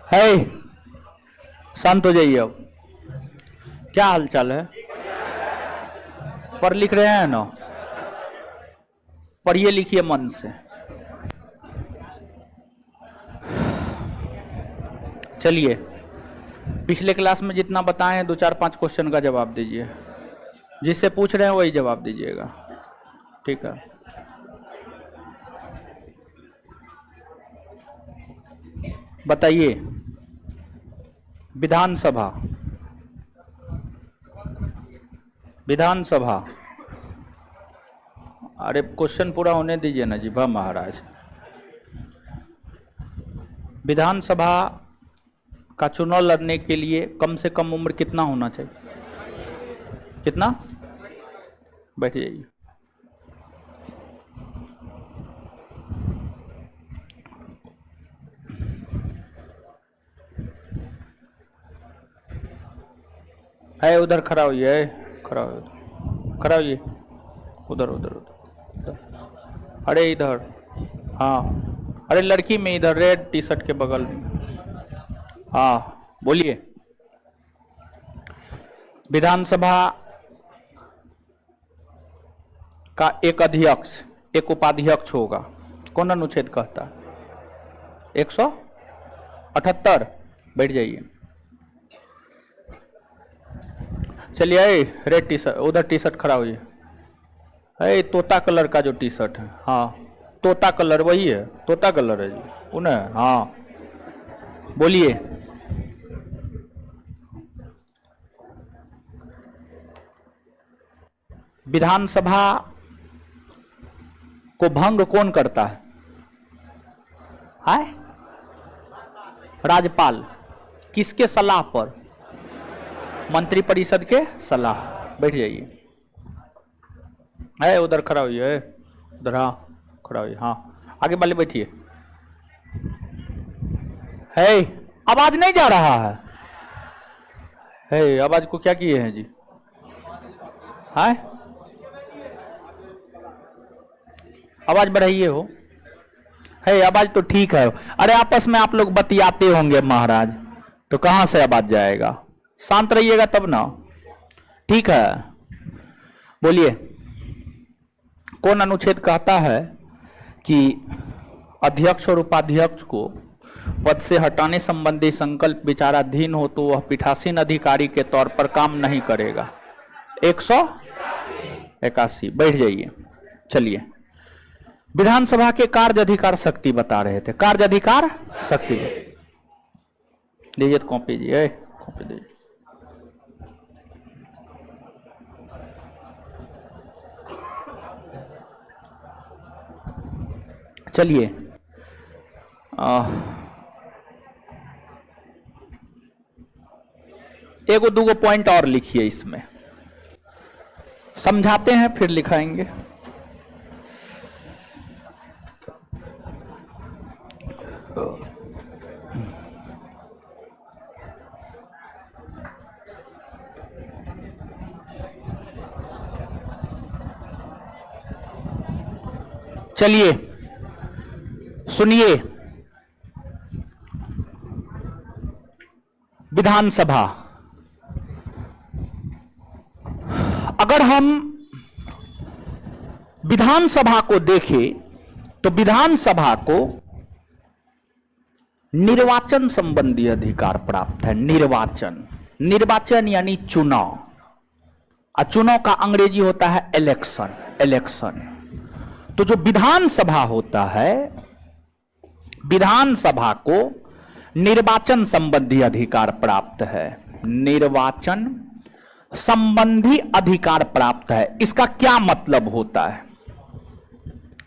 है, शांत हो जाइए। अब क्या हालचाल है? पढ़ लिख रहे हैं ना? पढ़िए लिखिए मन से। चलिए, पिछले क्लास में जितना बताए हैं 2-4-5 क्वेश्चन का जवाब दीजिए। जिससे पूछ रहे हैं वही जवाब दीजिएगा, ठीक है? बताइए, विधानसभा, विधानसभा। अरे क्वेश्चन पूरा होने दीजिए ना जी, वाह महाराज। विधानसभा का चुनाव लड़ने के लिए कम से कम उम्र कितना होना चाहिए? कितना? बैठ जाइए। है उधर खड़ा होइए, खड़ा होइए, खड़ा होइए। उधर उधर उधर, अरे इधर, हाँ अरे लड़की में इधर, रेड टी शर्ट के बगल में। हाँ बोलिए। विधानसभा का एक अध्यक्ष, एक उपाध्यक्ष होगा। कौन अनुच्छेद कहता है? 178। बैठ जाइए। चलिए, रेड टी शर्ट, उधर टी शर्ट खड़ा होइए। है तोता कलर का जो टी शर्ट है, हाँ तोता कलर वही है, तोता कलर है जी, उन्हें। हाँ बोलिए। विधानसभा को भंग कौन करता है? राज्यपाल। किसके सलाह पर? मंत्रिपरिषद के सलाह। बैठ जाइए। है उधर खड़ा होइए, उधर, हाँ खड़ा होइए। हाँ आगे वाले बैठिए। है आवाज नहीं जा रहा है आवाज को क्या किए हैं जी? है आवाज बढ़ाइए हो। है आवाज तो ठीक है। अरे आपस में आप लोग बतियाते होंगे महाराज, तो कहां से आवाज जाएगा? शांत रहिएगा तब ना, ठीक है? बोलिए। कौन अनुच्छेद कहता है कि अध्यक्ष और उपाध्यक्ष को पद से हटाने संबंधी संकल्प विचाराधीन हो तो वह पीठासीन अधिकारी के तौर पर काम नहीं करेगा? 181। बैठ जाइए। चलिए, विधानसभा के कार्य अधिकार शक्ति बता रहे थे। कार्य अधिकार शक्ति लीजिए, तो कॉपी दीजिए, कॉपी दीजिए। चलिए एगो दूगो पॉइंट और लिखिए, इसमें समझाते हैं फिर लिखाएंगे। चलिए सुनिए, विधानसभा, अगर हम विधानसभा को देखें तो विधानसभा को निर्वाचन संबंधी अधिकार प्राप्त है। निर्वाचन, निर्वाचन यानी चुनाव, और चुनाव का अंग्रेजी होता है इलेक्शन। इलेक्शन, तो जो विधानसभा होता है, विधानसभा को निर्वाचन संबंधी अधिकार प्राप्त है। निर्वाचन संबंधी अधिकार प्राप्त है। इसका क्या मतलब होता है?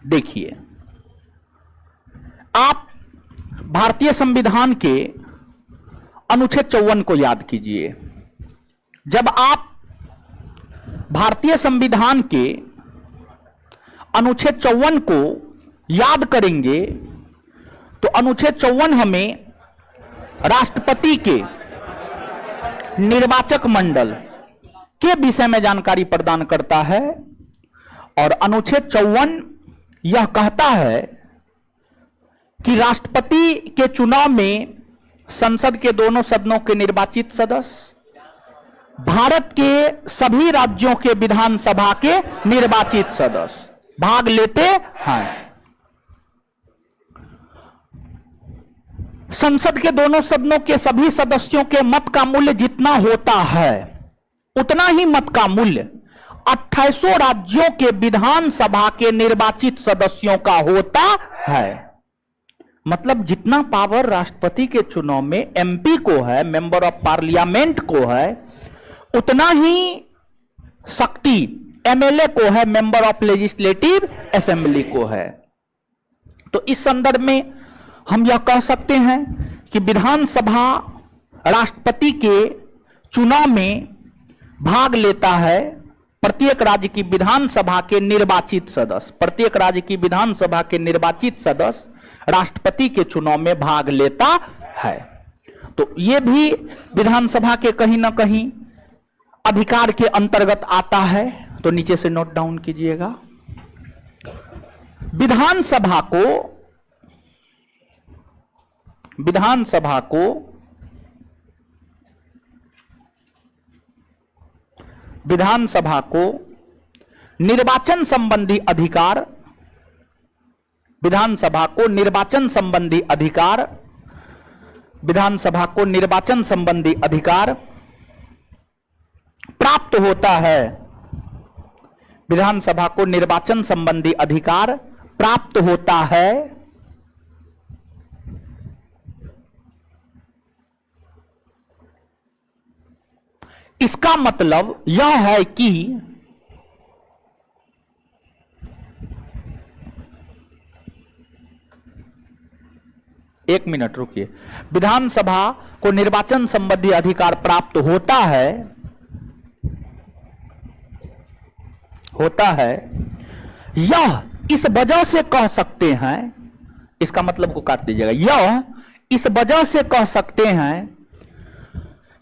देखिए, आप भारतीय संविधान के अनुच्छेद 54 को याद कीजिए। जब आप भारतीय संविधान के अनुच्छेद 54 को याद करेंगे तो अनुच्छेद 54 हमें राष्ट्रपति के निर्वाचक मंडल के विषय में जानकारी प्रदान करता है। और अनुच्छेद 54 यह कहता है कि राष्ट्रपति के चुनाव में संसद के दोनों सदनों के निर्वाचित सदस्य, भारत के सभी राज्यों के विधानसभा के निर्वाचित सदस्य भाग लेते हैं। संसद के दोनों सदनों के सभी सदस्यों के मत का मूल्य जितना होता है, उतना ही मत का मूल्य 2800 राज्यों के विधानसभा के निर्वाचित सदस्यों का होता है। मतलब जितना पावर राष्ट्रपति के चुनाव में एमपी को है, मेंबर ऑफ पार्लियामेंट को है, उतना ही शक्ति एमएलए को है, मेंबर ऑफ लेजिस्लेटिव असेंबली को है। तो इस संदर्भ में हम यह कह सकते हैं कि विधानसभा राष्ट्रपति के चुनाव में भाग लेता है। प्रत्येक राज्य की विधानसभा के निर्वाचित सदस्य, प्रत्येक राज्य की विधानसभा के निर्वाचित सदस्य राष्ट्रपति के चुनाव में भाग लेता है। तो यह भी विधानसभा के कहीं ना कहीं अधिकार के अंतर्गत आता है। तो नीचे से नोट डाउन कीजिएगा। विधानसभा को निर्वाचन संबंधी अधिकार, विधानसभा को निर्वाचन संबंधी अधिकार, विधानसभा को निर्वाचन संबंधी अधिकार प्राप्त होता है। विधानसभा को निर्वाचन संबंधी अधिकार प्राप्त होता है इसका मतलब यह है कि एक मिनट रुकिए, विधानसभा को निर्वाचन संबंधी अधिकार प्राप्त होता है, यह इस वजह से कह सकते हैं, इसका मतलब को काट दीजिएगा, यह इस वजह से कह सकते हैं,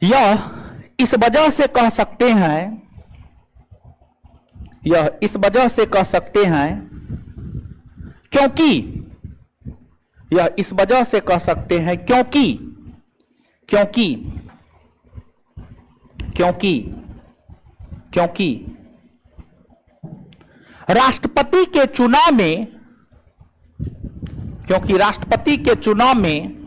यह इस वजह से कह सकते हैं, यह इस वजह से कह सकते हैं क्योंकि, यह इस वजह से कह सकते हैं क्योंकि क्योंकि क्योंकि क्योंकि राष्ट्रपति के चुनाव में, क्योंकि राष्ट्रपति के चुनाव में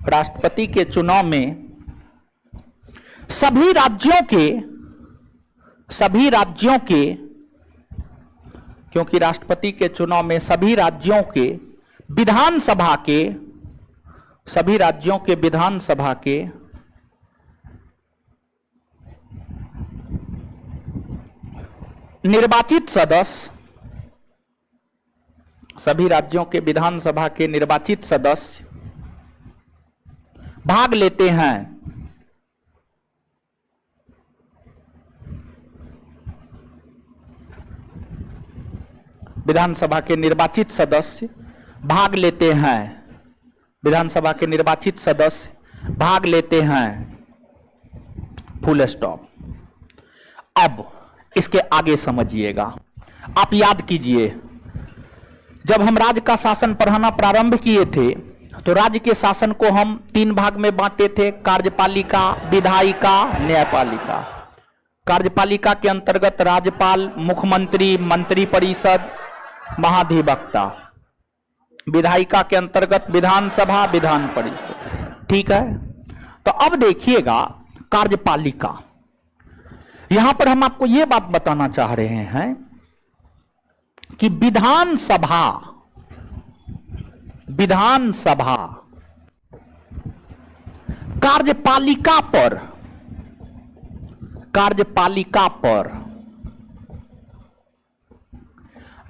राष्ट्रपति के चुनाव में सभी राज्यों के क्योंकि राष्ट्रपति के चुनाव में सभी राज्यों के विधानसभा के, सभी राज्यों के विधानसभा के निर्वाचित सदस्य, सभी राज्यों के विधानसभा के निर्वाचित सदस्य भाग लेते हैं विधानसभा के निर्वाचित सदस्य भाग लेते हैं विधानसभा के निर्वाचित सदस्य भाग लेते हैं, फुल स्टॉप। अब इसके आगे समझिएगा, आप याद कीजिए, जब हम राज्य का शासन पढ़ाना प्रारंभ किए थे तो राज्य के शासन को हम 3 भाग में बांटे थे, कार्यपालिका, विधायिका, न्यायपालिका। कार्यपालिका के अंतर्गत राज्यपाल, मुख्यमंत्री, मंत्रिपरिषद, महाधिवक्ता। विधायिका के अंतर्गत विधानसभा, विधान परिषद। ठीक है, तो अब देखिएगा कार्यपालिका। यहां पर हम आपको यह बात बताना चाह रहे हैं कि विधानसभा कार्यपालिका पर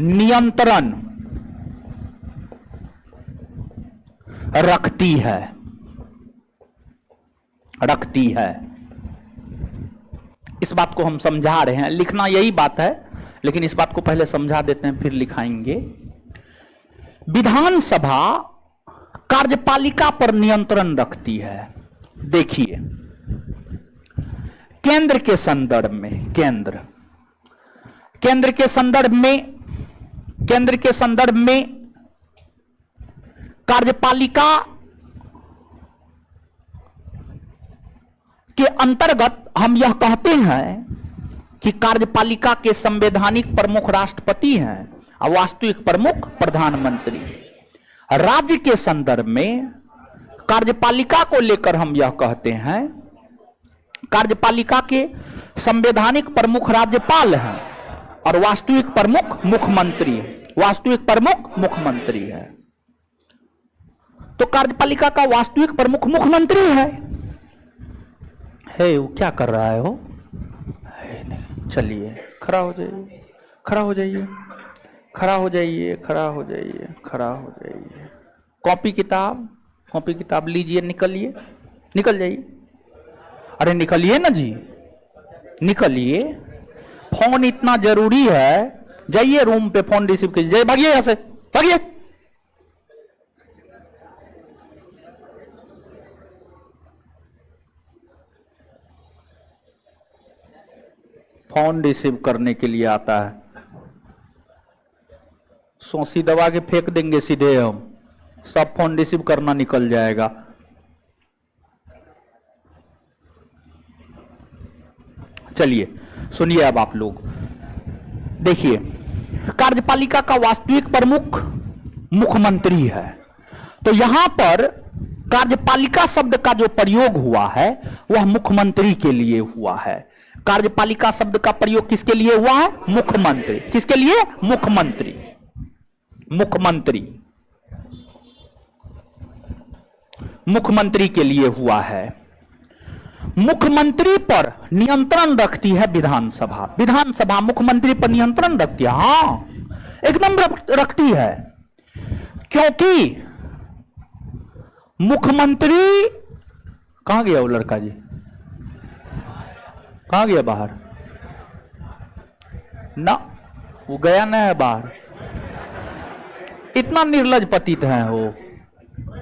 नियंत्रण रखती है इस बात को हम समझा रहे हैं, लिखना यही बात है लेकिन इस बात को पहले समझा देते हैं फिर लिखाएंगे। विधानसभा कार्यपालिका पर नियंत्रण रखती है। देखिए, केंद्र के संदर्भ में कार्यपालिका के अंतर्गत हम यह कहते हैं कि कार्यपालिका के संवैधानिक प्रमुख राष्ट्रपति हैं और वास्तविक प्रमुख प्रधानमंत्री। राज्य के संदर्भ में कार्यपालिका को लेकर हम यह कहते हैं, कार्यपालिका के संवैधानिक प्रमुख राज्यपाल हैं और वास्तविक प्रमुख मुख्यमंत्री है। तो कार्यपालिका का वास्तविक प्रमुख मुख्यमंत्री है। वो क्या कर रहा है वो? चलिए खड़ा हो जाइए। कॉपी किताब लीजिए, निकल जाइए। अरे निकलिए ना जी, निकलिए। फोन इतना जरूरी है, जाइए रूम पे फोन रिसीव कीजिए। भागिए यहां से, भागिए। फोन रिसीव करने के लिए आता है, सोसी दबा के फेंक देंगे सीधे हम, सब फोन रिसीव करना निकल जाएगा। चलिए सुनिए अब आप लोग, देखिए कार्यपालिका का वास्तविक प्रमुख मुख्यमंत्री है। तो यहां पर कार्यपालिका शब्द का जो प्रयोग हुआ है वह मुख्यमंत्री के लिए हुआ है। कार्यपालिका शब्द का प्रयोग किसके लिए हुआ है? मुख्यमंत्री। किसके लिए? मुख्यमंत्री के लिए हुआ है। मुख्यमंत्री पर नियंत्रण रखती है विधानसभा मुख्यमंत्री पर नियंत्रण रखती है। हाँ, एकदम रखती है, क्योंकि मुख्यमंत्री कहां गया वो लड़का जी? कहां गया? बाहर ना, वो गया ना है बाहर। इतना निर्लज पतित है वो।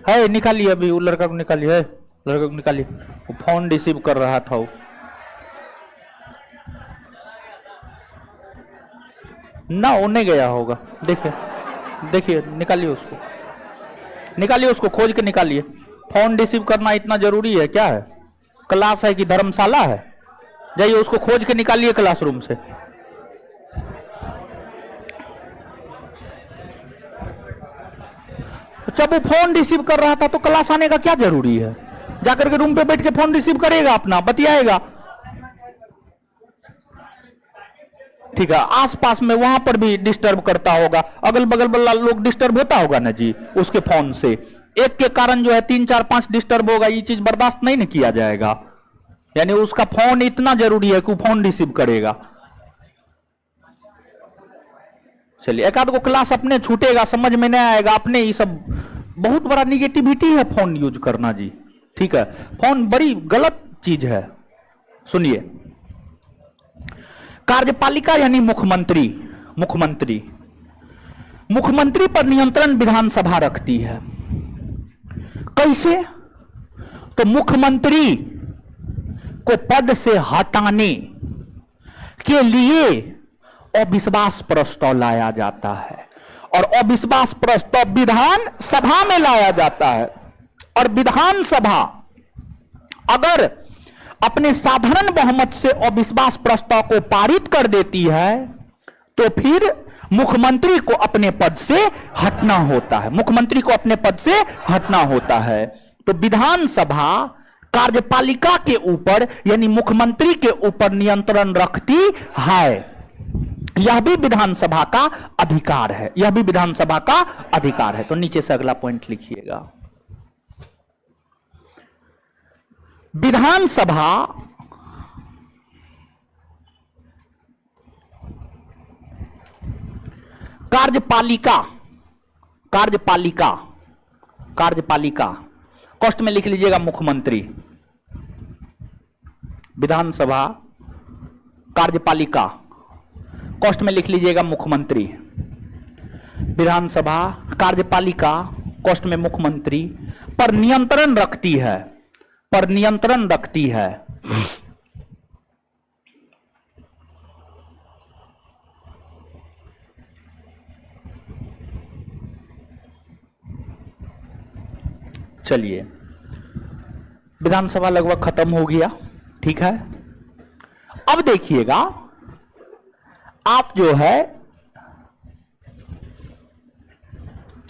है, निकालिए अभी वो लड़का को, निकालिए वो फोन रिसीव कर रहा था वो। ना, वो नहीं गया होगा। देखिए निकालिए उसको खोज के निकालिए। फोन रिसीव करना इतना जरूरी है क्या है? क्लास है कि धर्मशाला है? जाइए उसको खोज के निकालिए क्लासरूम से। जब वो फोन रिसीव कर रहा था तो क्लास आने का क्या जरूरी है? जाकर के रूम पे बैठ के फोन रिसीव करेगा, अपना बतियाएगा। ठीक है, आसपास में वहां पर भी डिस्टर्ब करता होगा, अगल बगल वाला लोग डिस्टर्ब होता होगा ना जी उसके फोन से। एक के कारण जो है 3 4 5 डिस्टर्ब होगा, ये चीज बर्दाश्त नहीं न किया जाएगा। यानी उसका फोन इतना जरूरी है कि वो फोन रिसीव करेगा। चलिए, एक आध को क्लास अपने छूटेगा, समझ में नहीं आएगा अपने, ये सब बहुत बड़ा निगेटिविटी है फोन यूज करना जी। ठीक है, फोन बड़ी गलत चीज है। सुनिए, कार्यपालिका यानी मुख्यमंत्री, मुख्यमंत्री मुख्यमंत्री पर नियंत्रण विधानसभा रखती है। कैसे? तो मुख्यमंत्री को पद से हटाने के लिए अविश्वास प्रस्ताव लाया जाता है, और अविश्वास प्रस्ताव विधान सभा में लाया जाता है, और विधानसभा अगर अपने साधारण बहुमत से अविश्वास प्रस्ताव को पारित कर देती है तो फिर मुख्यमंत्री को अपने पद से हटना होता है, मुख्यमंत्री को अपने पद से हटना होता है। तो विधानसभा कार्यपालिका के ऊपर यानी मुख्यमंत्री के ऊपर नियंत्रण रखती है। यह भी विधानसभा का अधिकार है, यह भी विधानसभा का अधिकार है। तो नीचे से अगला पॉइंट लिखिएगा। विधानसभा कार्यपालिका, कार्यपालिका, कार्यपालिका कॉस्ट में लिख लीजिएगा मुख्यमंत्री, विधानसभा कार्यपालिका कॉस्ट में लिख लीजिएगा मुख्यमंत्री, विधानसभा कार्यपालिका कॉस्ट में मुख्यमंत्री पर नियंत्रण रखती है, पर नियंत्रण रखती है। चलिए, विधानसभा लगभग खत्म हो गया। ठीक है, अब देखिएगा आप जो है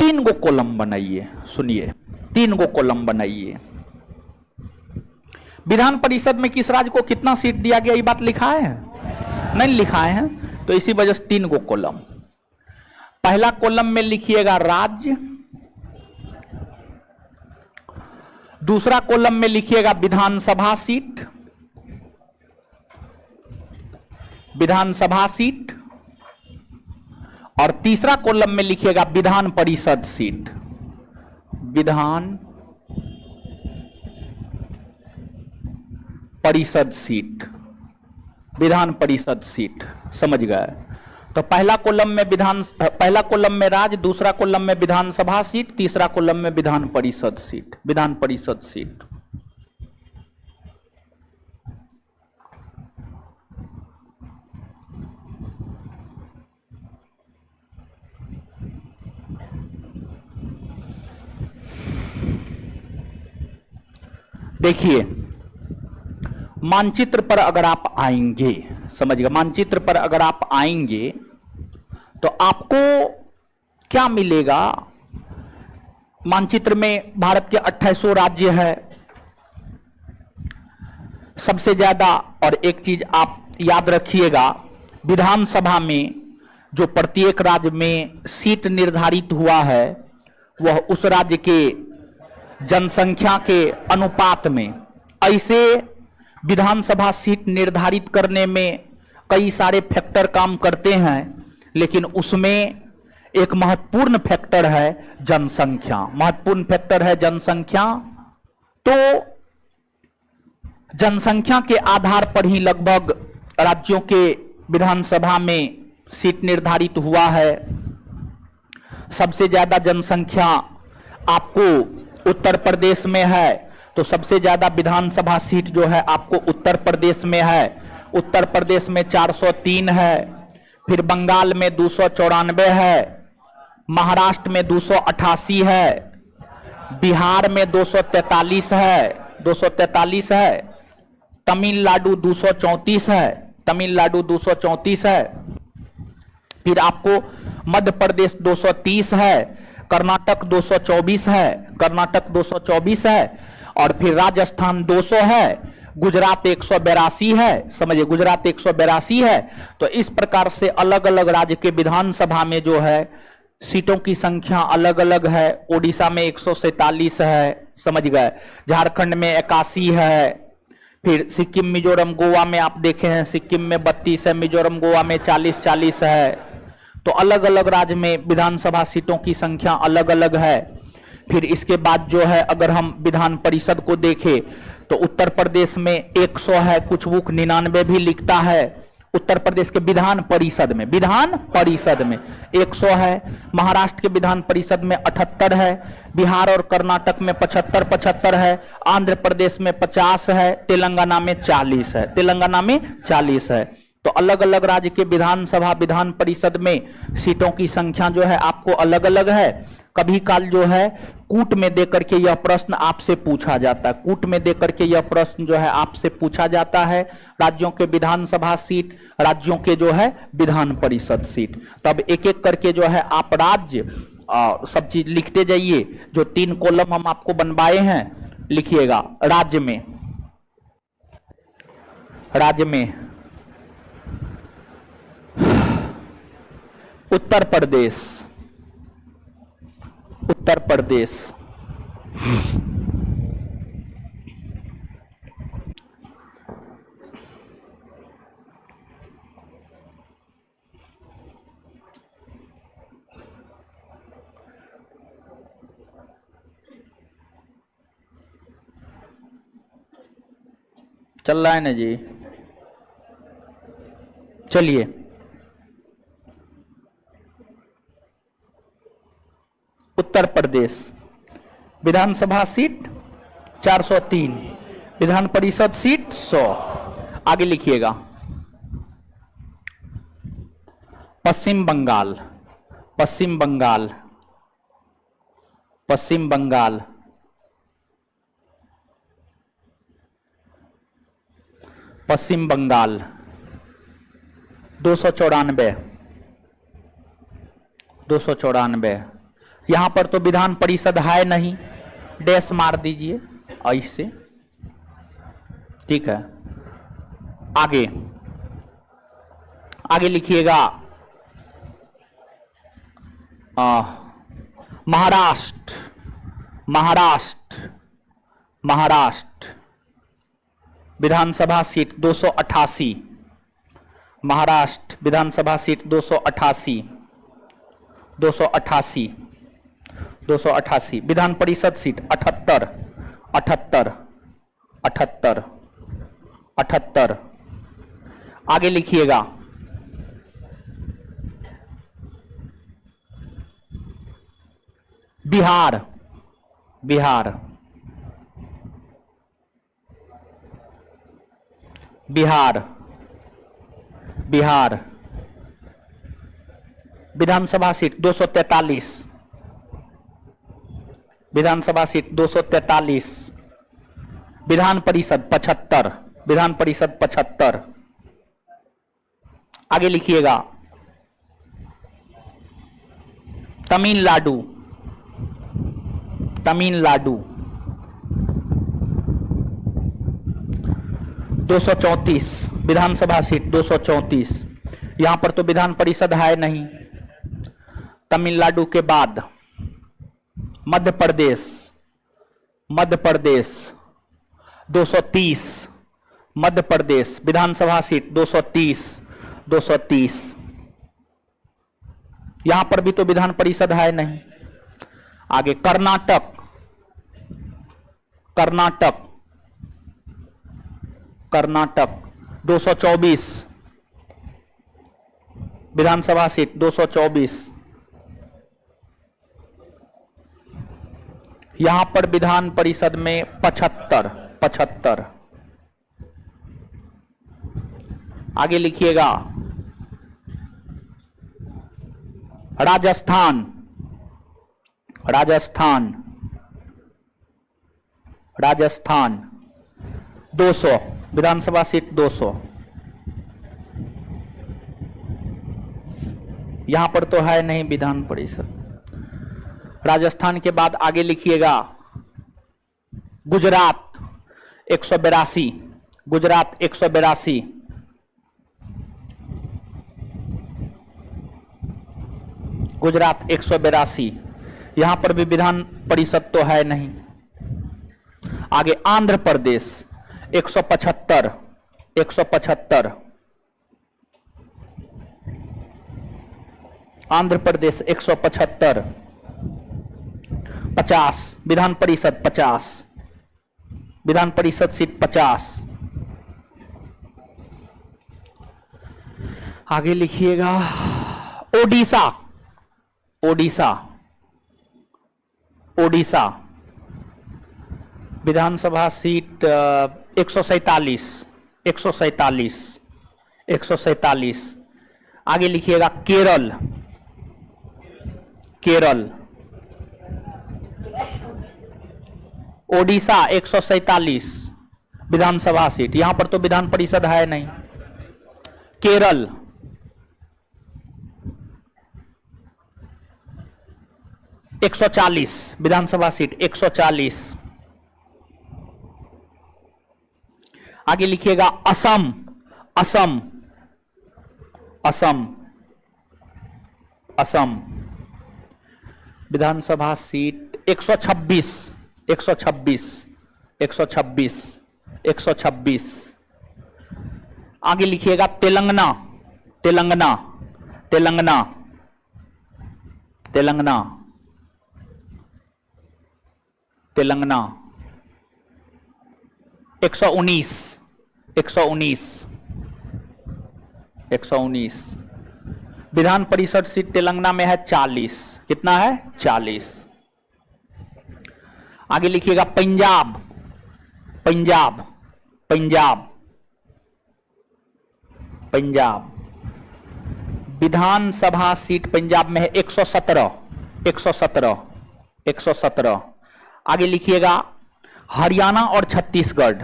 3 गो कॉलम बनाइए। सुनिए, 3 गो कॉलम बनाइए। विधान परिषद में किस राज्य को कितना सीट दिया गया, ये बात लिखा है? नहीं लिखाए हैं, तो इसी वजह से 3 गो कॉलम। पहला कॉलम में लिखिएगा राज्य, दूसरा कॉलम में लिखिएगा विधानसभा सीट, विधानसभा सीट, और तीसरा कॉलम में लिखिएगा Vidhan Parishad seat, Vidhan Parishad seat, Vidhan Parishad seat. समझ गए? तो पहला कॉलम में राज्य, दूसरा कॉलम में विधानसभा सीट, तीसरा कॉलम में विधान परिषद सीट, विधान परिषद सीट। देखिए, मानचित्र पर अगर आप आएंगे, समझिएगा, मानचित्र पर अगर आप आएंगे तो आपको क्या मिलेगा? मानचित्र में भारत के 2800 राज्य है सबसे ज्यादा। और एक चीज आप याद रखिएगा, विधानसभा में जो प्रत्येक राज्य में सीट निर्धारित हुआ है वह उस राज्य के जनसंख्या के अनुपात में। ऐसे विधानसभा सीट निर्धारित करने में कई सारे फैक्टर काम करते हैं, लेकिन उसमें एक महत्वपूर्ण फैक्टर है जनसंख्या, महत्वपूर्ण फैक्टर है जनसंख्या। तो जनसंख्या के आधार पर ही लगभग राज्यों के विधानसभा में सीट निर्धारित हुआ है। सबसे ज्यादा जनसंख्या आपको उत्तर प्रदेश में है, तो सबसे ज्यादा विधानसभा सीट जो है आपको उत्तर प्रदेश में है। उत्तर प्रदेश में 403 है, फिर बंगाल में 294 है, महाराष्ट्र में 288 है, बिहार में 243 है, 243 है, तमिलनाडु 234 है, तमिलनाडु 234 है, फिर आपको मध्य प्रदेश 230 है, कर्नाटक 224 है, कर्नाटक 224 है, और फिर राजस्थान 200 है, गुजरात 182 है। समझिए, गुजरात 182 है। तो इस प्रकार से अलग अलग राज्य के विधानसभा में जो है सीटों की संख्या अलग अलग है। ओडिशा में 147 है, समझ गए, झारखंड में 81 है, फिर सिक्किम मिजोरम गोवा में आप देखे हैं सिक्किम में 32 है, मिजोरम गोवा में 40-40 है, तो अलग अलग राज्य में विधानसभा सीटों की संख्या अलग अलग है। फिर इसके बाद जो है अगर हम विधान परिषद को देखें तो उत्तर प्रदेश में 100 है, कुछ बुक 99 भी लिखता है। उत्तर प्रदेश के विधान परिषद में 100 है, महाराष्ट्र के विधान परिषद में 78 है, बिहार और कर्नाटक में 75 है, आंध्र प्रदेश में 50 है, तेलंगाना में 40 है। तो अलग अलग राज्य के विधानसभा विधान परिषद में सीटों की संख्या जो है आपको अलग अलग है। कभी काल जो है कूट में देकर के यह प्रश्न आपसे पूछा जाता है, कूट में देकर के यह प्रश्न जो है आपसे पूछा जाता है, राज्यों के विधानसभा सीट, राज्यों के जो है विधान परिषद सीट। तब एक एक करके जो है आप राज्य सब चीज लिखते जाइए। जो 3 कॉलम हम आपको बनवाए हैं लिखिएगा। राज्य में उत्तर प्रदेश, चल रहा है ना जी, चलिए। उत्तर प्रदेश विधानसभा सीट 403, विधान परिषद सीट 100। आगे लिखिएगा। पश्चिम बंगाल, पश्चिम बंगाल 294। यहां पर तो विधान परिषद है नहीं, डैश मार दीजिए ऐसे, ठीक है। आगे लिखिएगा। महाराष्ट्र विधानसभा सीट 288, महाराष्ट्र विधानसभा सीट 288, विधान परिषद सीट 78। आगे लिखिएगा। बिहार विधानसभा सीट 243, विधानसभा सीट 243, विधान परिषद 75। आगे लिखिएगा। तमिलनाडु 234, विधानसभा सीट 234। यहां पर तो विधान परिषद है नहीं। तमिलनाडु के बाद मध्य प्रदेश 230, मध्य प्रदेश विधानसभा सीट 230। यहां पर भी तो विधान परिषद है नहीं। आगे कर्नाटक 224, विधानसभा सीट 224। यहां पर विधान परिषद में 75। आगे लिखिएगा। राजस्थान 200, विधानसभा सीट 200। यहां पर तो है नहीं विधान परिषद। राजस्थान के बाद आगे लिखिएगा। गुजरात 182, गुजरात 182। गुजरात 182। यहां पर भी विधान परिषद तो है नहीं। आगे आंध्र प्रदेश 175। आंध्र प्रदेश 175, 50 विधान परिषद 50, विधान परिषद सीट 50। आगे लिखिएगा ओडिशा, ओडिशा, ओडिशा विधानसभा सीट 147, 147, 147। आगे लिखिएगा केरल, केरल, ओडिशा 147 विधानसभा सीट, यहां पर तो विधान परिषद है नहीं। केरल, एक 140 विधानसभा सीट 140। आगे लिखिएगा असम, असम, असम, असम विधानसभा सीट 126, 126, 126, 126। आगे लिखिएगा तेलंगाना, तेलंगाना, तेलंगाना, तेलंगाना, तेलंगाना 119, 119, 119। विधान परिषद सीट तेलंगाना में है 40, कितना है 40। आगे लिखिएगा पंजाब, पंजाब, पंजाब, पंजाब विधानसभा सीट पंजाब में है 117, 117, 117। आगे लिखिएगा हरियाणा और छत्तीसगढ़,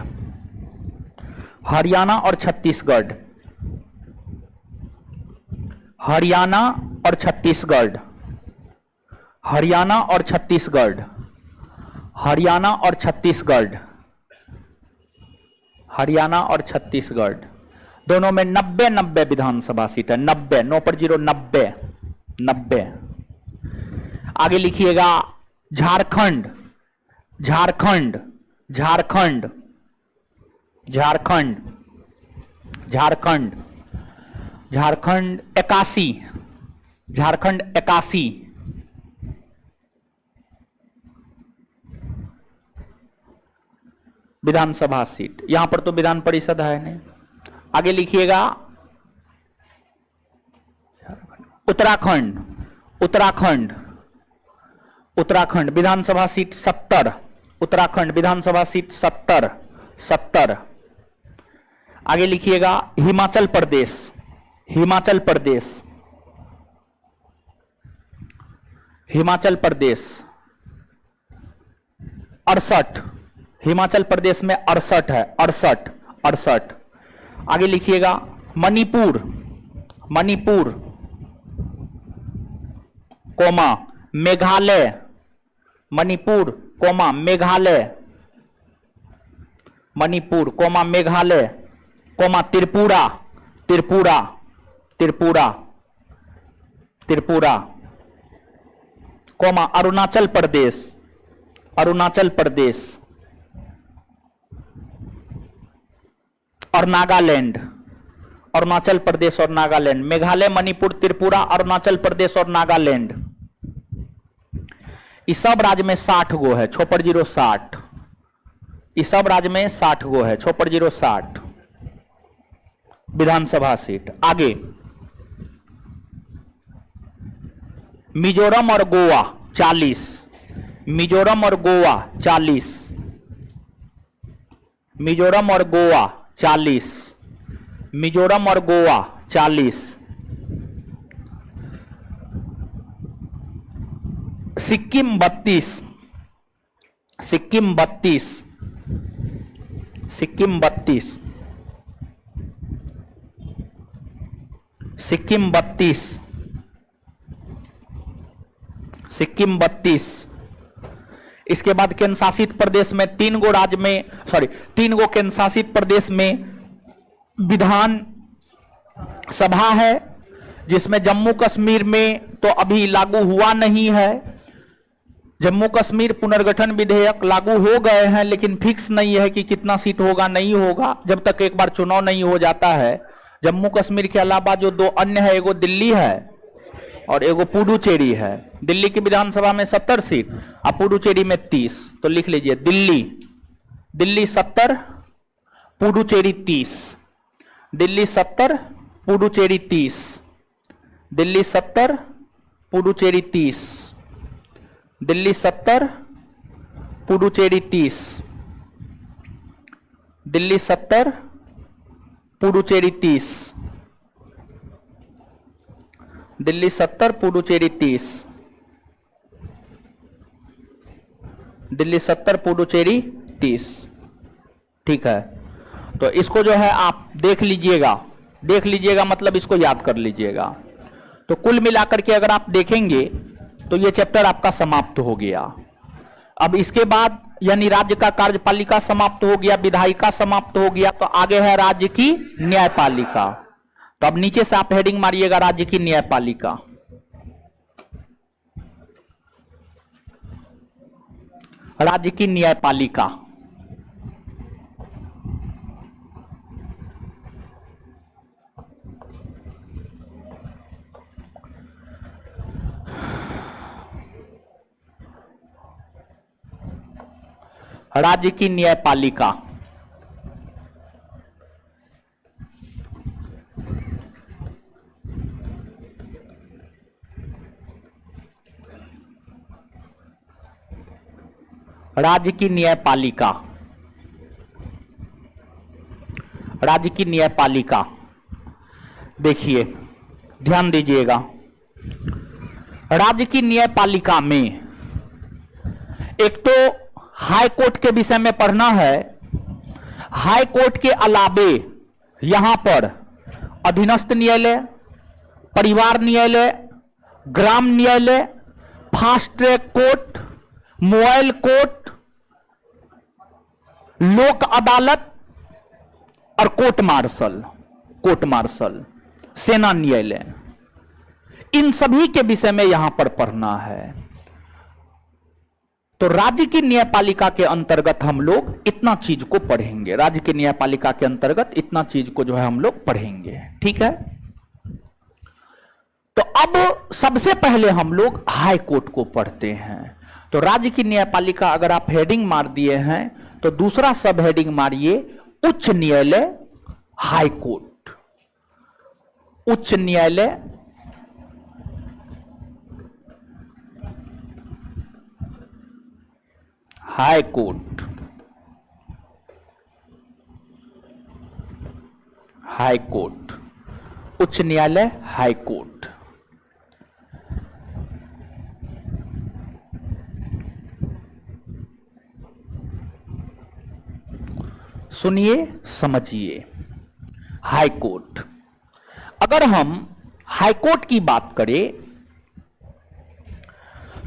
हरियाणा और छत्तीसगढ़, हरियाणा और छत्तीसगढ़, हरियाणा और छत्तीसगढ़, हरियाणा और छत्तीसगढ़, हरियाणा और छत्तीसगढ़ दोनों में 90 90 विधानसभा सीट है। 90, 9 पर 0, 90, 90। आगे लिखिएगा झारखंड, झारखंड, झारखंड, झारखंड, झारखंड, झारखंड 81, झारखंड 81। विधानसभा सीट, यहां पर तो विधान परिषद है नहीं। आगे लिखिएगा उत्तराखंड, उत्तराखंड, उत्तराखंड विधानसभा सीट 70, उत्तराखंड विधानसभा सीट 70, 70। आगे लिखिएगा हिमाचल प्रदेश, हिमाचल प्रदेश, हिमाचल प्रदेश 68, हिमाचल प्रदेश में 68 है, 68, 68। आगे लिखिएगा Manipur, Manipur comma Meghalaya, Manipur comma Meghalaya, Manipur comma Meghalaya comma Tripura, Tripura, Tripura, Tripura comma Arunachal Pradesh, Arunachal Pradesh और नागालैंड, अरुणाचल प्रदेश और नागालैंड, मेघालय, मणिपुर, त्रिपुरा, अरुणाचल प्रदेश और नागालैंड। इस सब राज्य में 60 गो है, 6 पर 0 60। इस सब राज्य में 60 गो है, 6 पर 0 60 विधानसभा सीट। आगे मिजोरम और गोवा 40, मिजोरम और गोवा 40, मिजोरम और गोवा 40, मिजोरम और गोवा 40। सिक्किम 32, सिक्किम 32, सिक्किम 32, सिक्किम 32, सिक्किम 32। इसके बाद केंद्र शासित प्रदेश में 3 गो राज्य में, सॉरी 3 गो केंद्र शासित प्रदेश में विधान सभा है, जिसमें जम्मू कश्मीर में तो अभी लागू हुआ नहीं है। जम्मू कश्मीर पुनर्गठन विधेयक लागू हो गए हैं, लेकिन फिक्स नहीं है कि कितना सीट होगा नहीं होगा, जब तक एक बार चुनाव नहीं हो जाता है। जम्मू कश्मीर के अलावा जो 2 अन्य है, एगो दिल्ली है और एगो पुडुचेरी है। दिल्ली की विधानसभा में 70 सीट और पुडुचेरी में 30। तो लिख लीजिए दिल्ली 70, पुडुचेरी 30। दिल्ली 70, पुडुचेरी 30। दिल्ली 70, पुडुचेरी 30। दिल्ली 70, पुडुचेरी 30। दिल्ली 70, पुडुचेरी 30। दिल्ली 70, पुडुचेरी 30। दिल्ली 70, पुडुचेरी 30। ठीक है, तो इसको जो है आप देख लीजिएगा मतलब इसको याद कर लीजिएगा। तो कुल मिलाकर के अगर आप देखेंगे तो ये चैप्टर आपका समाप्त हो गया। अब इसके बाद यानी राज्य का कार्यपालिका समाप्त हो गया, विधायिका समाप्त हो गया, तो आगे है राज्य की न्यायपालिका। तो अब नीचे से आप हेडिंग मारिएगा राज्य की न्यायपालिका। राज्य की न्यायपालिका। राज्य की न्यायपालिका। राज्य की न्यायपालिका। राज्य की न्यायपालिका देखिए, ध्यान दीजिएगा। राज्य की न्यायपालिका में एक तो हाई कोर्ट के विषय में पढ़ना है। हाई कोर्ट के अलावे यहां पर अधीनस्थ न्यायालय, परिवार न्यायालय, ग्राम न्यायालय, fast track court, mobile court, लोक अदालत और कोर्ट मार्शल, सेना न्यायालय, इन सभी के विषय में यहां पर पढ़ना है। तो राज्य की न्यायपालिका के अंतर्गत हम लोग इतना चीज को पढ़ेंगे। राज्य की न्यायपालिका के अंतर्गत इतना चीज को जो है हम लोग पढ़ेंगे। ठीक है, तो अब सबसे पहले हम लोग हाई कोर्ट को पढ़ते हैं। तो राज्य की न्यायपालिका अगर आप हेडिंग मार दिए हैं तो दूसरा सब हेडिंग मारिए उच्च न्यायालय, हाई कोर्ट। उच्च न्यायालय, हाई कोर्ट। हाई कोर्ट, उच्च न्यायालय, हाई कोर्ट। सुनिए, समझिए। हाई कोर्ट, अगर हम हाई कोर्ट की बात करें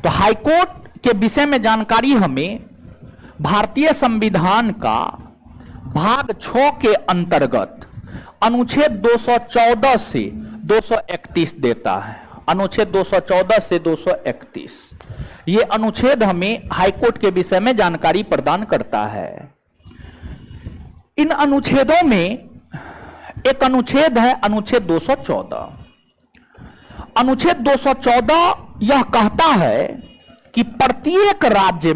तो हाई कोर्ट के विषय में जानकारी हमें भारतीय संविधान का भाग 6 के अंतर्गत अनुच्छेद 214 से 231 देता है। अनुच्छेद 214 से 231 ये अनुच्छेद हमें हाईकोर्ट के विषय में जानकारी प्रदान करता है। इन अनुच्छेदों में एक अनुच्छेद है अनुच्छेद 214। अनुच्छेद 214 यह कहता है कि प्रत्येक राज्य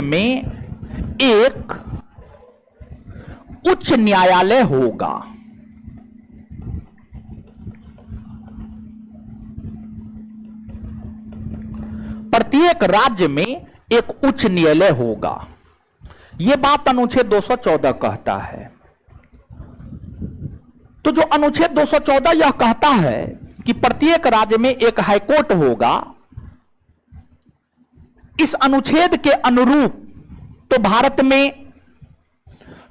में एक उच्च न्यायालय होगा। प्रत्येक राज्य में एक उच्च न्यायालय होगा, यह बात अनुच्छेद 214 कहता है। तो जो अनुच्छेद 214 यह कहता है कि प्रत्येक राज्य में एक हाईकोर्ट होगा, इस अनुच्छेद के अनुरूप तो भारत में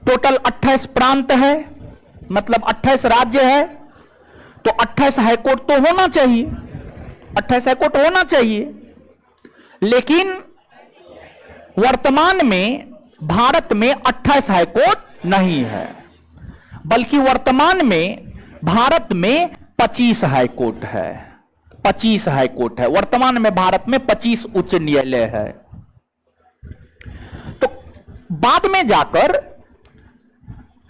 टोटल 28 प्रांत है, मतलब 28 राज्य है, तो 28 हाईकोर्ट तो होना चाहिए, 28 हाईकोर्ट होना चाहिए। लेकिन वर्तमान में भारत में 28 हाईकोर्ट नहीं है, बल्कि वर्तमान में भारत में 25 हाईकोर्ट है। 25 हाईकोर्ट है वर्तमान में, भारत में 25 उच्च न्यायालय है। तो बाद में जाकर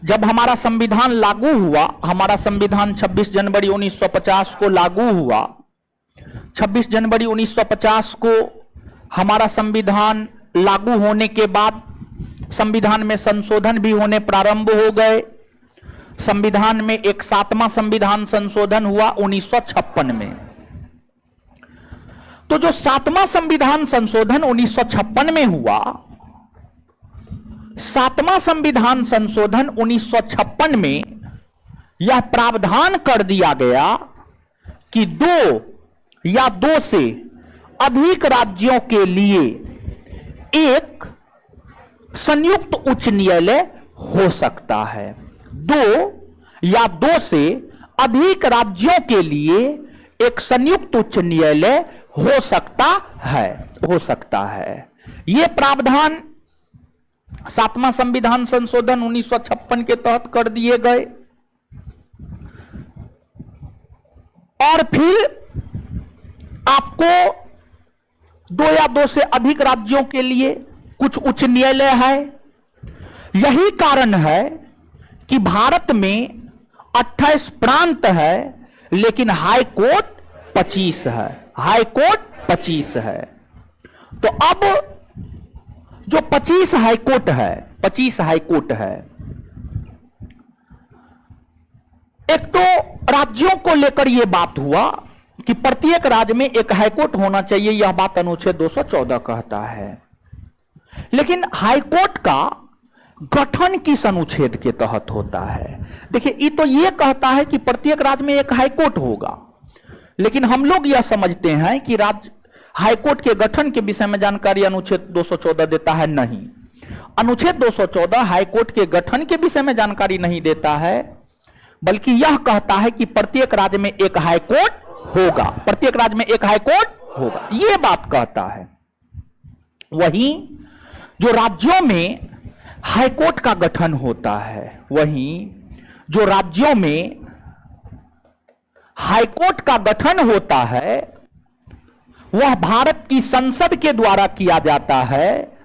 जब हमारा संविधान लागू हुआ, हमारा संविधान 26 जनवरी 1950 को लागू हुआ। 26 जनवरी 1950 को हमारा संविधान लागू होने के बाद संविधान में संशोधन भी होने प्रारंभ हो गए। संविधान में एक 7वां संविधान संशोधन हुआ 1956 में। तो जो 7वां संविधान संशोधन 1956 में हुआ, 7वां संविधान संशोधन 1956 में यह प्रावधान कर दिया गया कि 2 या 2 से अधिक राज्यों के लिए एक संयुक्त उच्च न्यायालय हो सकता है। 2 या 2 से अधिक राज्यों के लिए एक संयुक्त उच्च न्यायालय हो सकता है। यह प्रावधान 7वां संविधान संशोधन 1956 के तहत कर दिए गए। और फिर आपको 2 या 2 से अधिक राज्यों के लिए कुछ उच्च न्यायालय है। यही कारण है कि भारत में 28 प्रांत है, लेकिन हाई कोर्ट 25 है। हाई कोर्ट 25 है। तो अब जो 25 हाई कोर्ट है, 25 हाई कोर्ट है, एक तो राज्यों को लेकर यह बात हुआ कि प्रत्येक राज्य में एक हाईकोर्ट होना चाहिए। यह बात अनुच्छेद 214 कहता है। लेकिन हाईकोर्ट का गठन किस अनुच्छेद के तहत होता है? देखिए, ये तो यह कहता है कि प्रत्येक राज्य में एक हाईकोर्ट होगा, लेकिन हम लोग यह समझते हैं कि राज्य हाईकोर्ट के गठन के विषय में जानकारी अनुच्छेद 214 देता है। नहीं, अनुच्छेद 214 हाईकोर्ट के गठन के विषय में जानकारी नहीं देता है, बल्कि यह कहता है कि प्रत्येक राज्य में एक हाईकोर्ट होगा। प्रत्येक राज्य में एक हाईकोर्ट होगा, यह बात कहता है। वहीं जो राज्यों में हाईकोर्ट का गठन होता है, वहीं जो राज्यों में हाईकोर्ट का गठन होता है, वह भारत की संसद के द्वारा किया जाता है।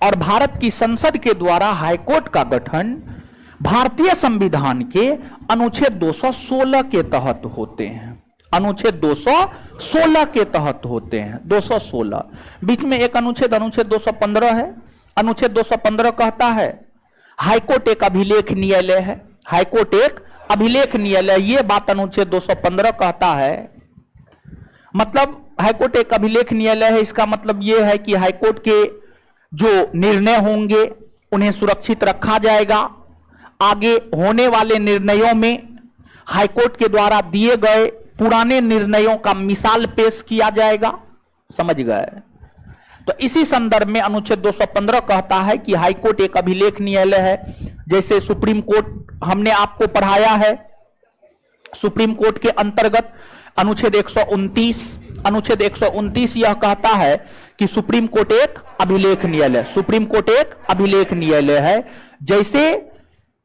और भारत की संसद के द्वारा हाईकोर्ट का गठन भारतीय संविधान के अनुच्छेद 216 के तहत होते हैं। अनुच्छेद 216 के तहत होते हैं। 216 बीच में एक अनुच्छेद 215 है। अनुच्छेद 215 कहता है हाईकोर्ट एक अभिलेख न्यायालय है। हाईकोर्ट एक अभिलेख न्यायालय, यह बात अनुच्छेद 215 कहता है। मतलब हाईकोर्ट एक अभिलेख न्यायालय है, इसका मतलब यह है कि हाईकोर्ट के जो निर्णय होंगे उन्हें सुरक्षित रखा जाएगा। आगे होने वाले निर्णयों में हाईकोर्ट के द्वारा दिए गए पुराने निर्णयों का मिसाल पेश किया जाएगा। समझ गए? तो इसी संदर्भ में अनुच्छेद 215 कहता है कि हाईकोर्ट एक अभिलेख न्यायालय है। जैसे सुप्रीम कोर्ट हमने आपको पढ़ाया है, सुप्रीम कोर्ट के अंतर्गत अनुच्छेद 129 यह कहता है कि सुप्रीम कोर्ट एक अभिलेख न्यायालय, सुप्रीम कोर्ट एक अभिलेख न्यायालय है। जैसे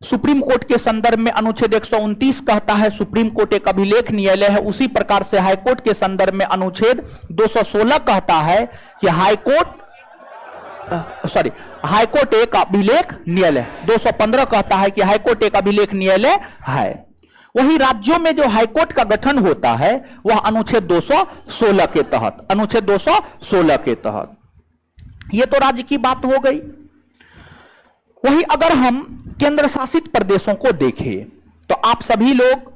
सुप्रीम कोर्ट के संदर्भ में अनुच्छेद 129 कहता है सुप्रीम कोर्ट एक अभिलेख न्यायालय है, उसी प्रकार से हाईकोर्ट के संदर्भ में अनुच्छेद 216 कहता है कि हाईकोर्ट एक अभिलेख न्यायालय। 215 कहता है कि हाईकोर्ट एक अभिलेख न्यायालय है। वही राज्यों में जो हाईकोर्ट का गठन होता है वह अनुच्छेद 216 के तहत, अनुच्छेद 216 के तहत। यह तो राज्य की बात हो गई। वही अगर हम केंद्र शासित प्रदेशों को देखें तो आप सभी लोग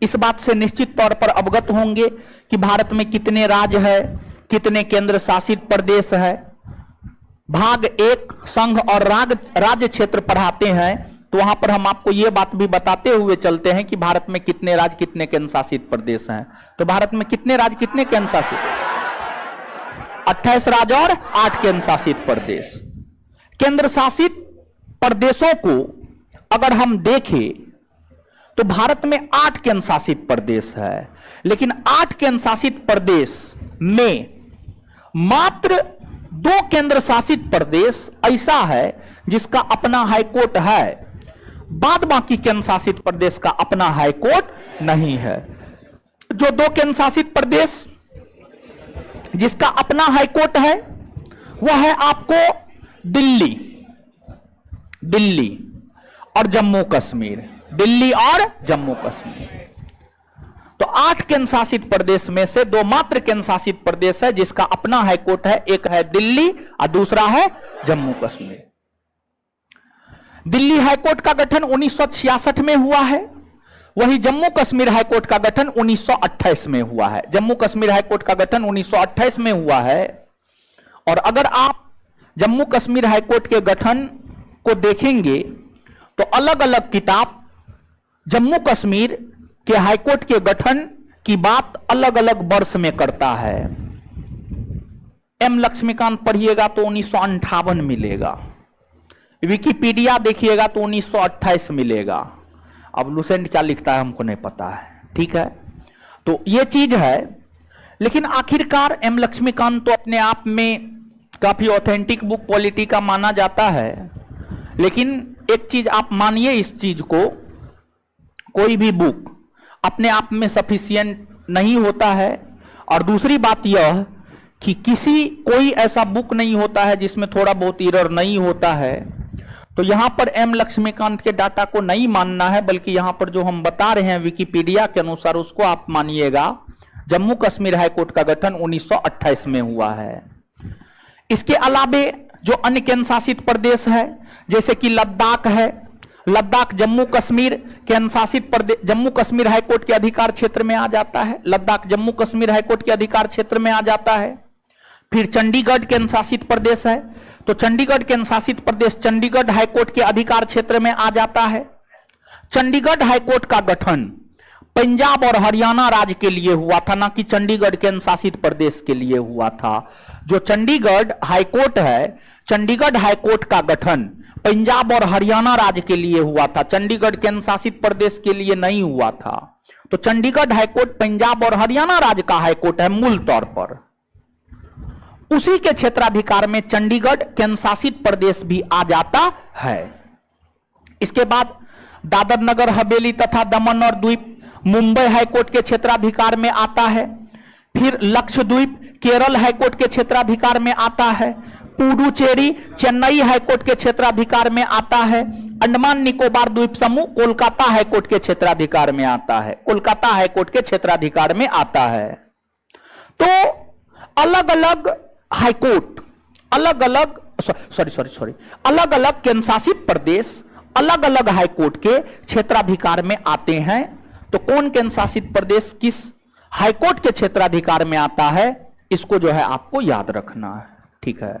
इस बात से निश्चित तौर पर अवगत होंगे कि भारत में कितने राज्य है, कितने केंद्र शासित प्रदेश है। भाग 1 संघ और राज्य क्षेत्र पढ़ाते हैं तो वहां पर हम आपको यह बात भी बताते हुए चलते हैं कि भारत में कितने राज्य कितने केंद्र शासित प्रदेश हैं। तो भारत में कितने राज्य कितने केंद्र शासित? 28 राज्य और 8 केंद्र शासित प्रदेश। केंद्र शासित प्रदेशों को अगर हम देखें तो भारत में 8 केंद्र शासित प्रदेश है, लेकिन 8 केंद्र शासित प्रदेश में मात्र 2 केंद्र शासित प्रदेश ऐसा है जिसका अपना हाईकोर्ट है। बाद बाकी केंद्र शासित प्रदेश का अपना हाईकोर्ट नहीं है। जो 2 केंद्र शासित प्रदेश जिसका अपना हाईकोर्ट है वह है आपको दिल्ली और जम्मू कश्मीर, दिल्ली और जम्मू कश्मीर। तो 8 केंद्र शासित प्रदेश में से 2 मात्र केंद्र शासित प्रदेश है जिसका अपना हाईकोर्ट है, एक है दिल्ली और दूसरा है जम्मू कश्मीर। दिल्ली हाईकोर्ट का गठन 1966 में हुआ है, वही जम्मू कश्मीर हाईकोर्ट का गठन 1928 में हुआ है। जम्मू कश्मीर हाईकोर्ट का गठन 1928 में हुआ है। और अगर आप जम्मू कश्मीर हाईकोर्ट के गठन को देखेंगे तो अलग अलग किताब जम्मू कश्मीर के हाईकोर्ट के गठन की बात अलग अलग वर्ष में करता है। एम लक्ष्मीकांत पढ़िएगा तो 1958 मिलेगा, विकिपीडिया देखिएगा तो 1928 मिलेगा। अब लुसेंट क्या लिखता है हमको नहीं पता है, ठीक है। तो ये चीज है, लेकिन आखिरकार एम लक्ष्मीकांत तो अपने आप में काफी ऑथेंटिक बुक पॉलिटी का माना जाता है। लेकिन एक चीज आप मानिए, इस चीज को, कोई भी बुक अपने आप में सफिशिएंट नहीं होता है। और दूसरी बात यह कि कोई ऐसा बुक नहीं होता है जिसमें थोड़ा बहुत एरर नहीं होता है। तो यहां पर एम लक्ष्मीकांत के डाटा को नहीं मानना है, बल्कि यहां पर जो हम बता रहे हैं विकिपीडिया के अनुसार उसको आप मानिएगा। जम्मू कश्मीर हाईकोर्ट का गठन 1928 में हुआ है। इसके अलावे जो अन्य केंद्र शासित प्रदेश है, जैसे कि लद्दाख है, लद्दाख जम्मू कश्मीर केंद्र शासित प्रदेश, जम्मू कश्मीर हाईकोर्ट के अधिकार क्षेत्र में आ जाता है। लद्दाख जम्मू कश्मीर हाईकोर्ट के अधिकार क्षेत्र में आ जाता है। फिर चंडीगढ़ केंद्र शासित प्रदेश है, तो चंडीगढ़ केंद्र शासित प्रदेश चंडीगढ़ हाईकोर्ट के अधिकार क्षेत्र में आ जाता है। चंडीगढ़ हाईकोर्ट का गठन पंजाब और हरियाणा राज्य के लिए हुआ था, ना कि चंडीगढ़ केंद्र शासित प्रदेश के लिए हुआ था। जो चंडीगढ़ हाईकोर्ट है, चंडीगढ़ हाईकोर्ट का गठन पंजाब और हरियाणा राज्य के लिए हुआ था, चंडीगढ़ केंद्र शासित प्रदेश के लिए नहीं हुआ था। तो चंडीगढ़ हाईकोर्ट पंजाब और हरियाणा राज्य का हाईकोर्ट है मूल तौर पर। उसी के क्षेत्राधिकार में चंडीगढ़ केंद्र शासित प्रदेश भी आ जाता है। इसके बाद दादर नगर हवेली तथा दमन और द्वीप मुंबई हाईकोर्ट के क्षेत्राधिकार में आता है। फिर लक्षद्वीप केरल हाईकोर्ट के क्षेत्राधिकार में आता है। पुडुचेरी चेन्नई हाईकोर्ट के क्षेत्राधिकार में आता है। अंडमान निकोबार द्वीप समूह कोलकाता हाईकोर्ट के क्षेत्राधिकार में आता है, कोलकाता हाईकोर्ट के क्षेत्राधिकार में आता है। तो अलग अलग हाईकोर्ट, अलग अलग अलग अलग केंद्र शासित प्रदेश अलग अलग हाईकोर्ट के क्षेत्राधिकार में आते हैं। तो कौन केंद्र शासित प्रदेश किस हाईकोर्ट के क्षेत्राधिकार में आता है, इसको जो है आपको याद रखना है, ठीक है।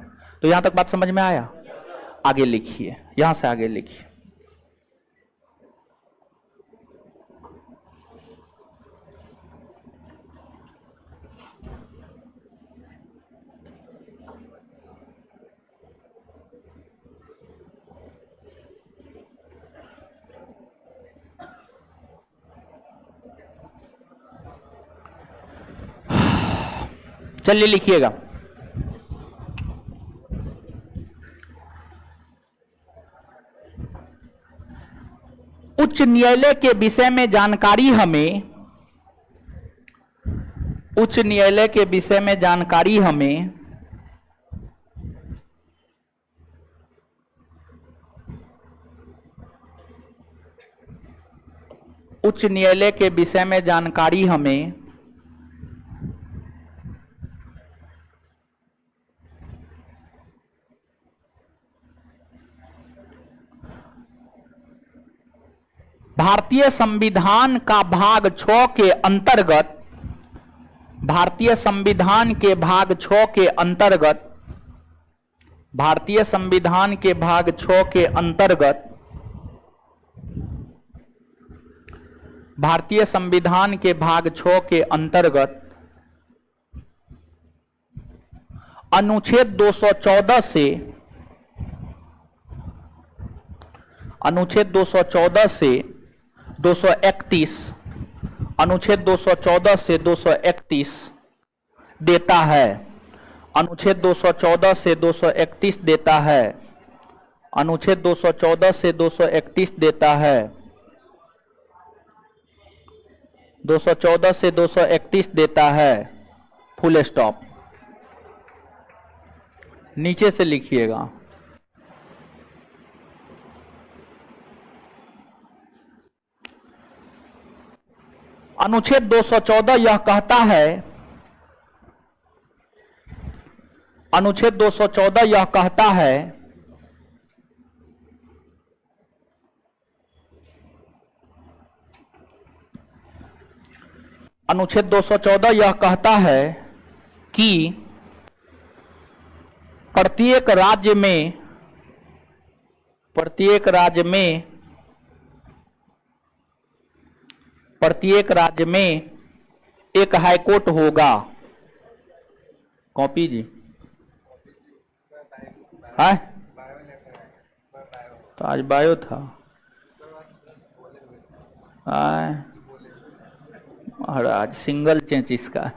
तो यहां तक बात समझ में आया? आगे लिखिए, यहां से आगे लिखिए। चलिए लिखिएगा। उच्च न्यायालय के विषय में जानकारी हमें, उच्च न्यायालय के विषय में जानकारी हमें उच्च न्यायालय के विषय में जानकारी हमें भारतीय संविधान का भाग 6 के अंतर्गत, भारतीय संविधान के भाग 6 के अंतर्गत, भारतीय संविधान के भाग 6 के अंतर्गत, भारतीय संविधान के भाग 6 के अंतर्गत अनुच्छेद 214 से, अनुच्छेद 214 से 231, अनुच्छेद 214 से 231 देता है, अनुच्छेद 214 से 231 देता है, अनुच्छेद 214 से 231 देता है, 214 से 231 देता है, फुल स्टॉप। नीचे से लिखिएगा। अनुच्छेद 214 यह कहता है, अनुच्छेद 214 यह कहता है अनुच्छेद 214 यह कहता है कि प्रत्येक राज्य में एक हाईकोर्ट होगा। कॉपी जी है तो आज बायो था। महाराज सिंगल चेंच इसका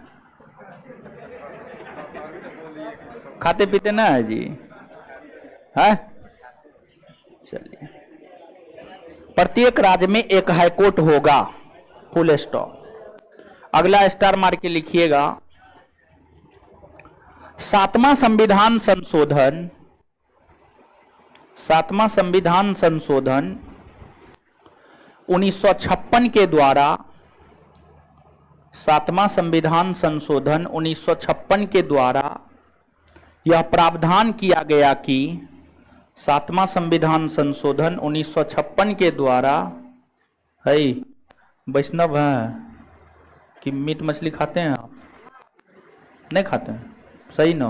खाते पीते ना है जी, है। चलिए, प्रत्येक राज्य में एक हाईकोर्ट होगा, फुल स्टॉप। अगला स्टार मार के लिखिएगा, 7वां संविधान संशोधन 1956 के द्वारा 7वां संविधान संशोधन 1956 के द्वारा यह प्रावधान किया गया कि 7वां संविधान संशोधन 1956 के द्वारा है। वैष्णव है कि मीट मछली खाते हैं आप? नहीं खाते हैं, सही ना?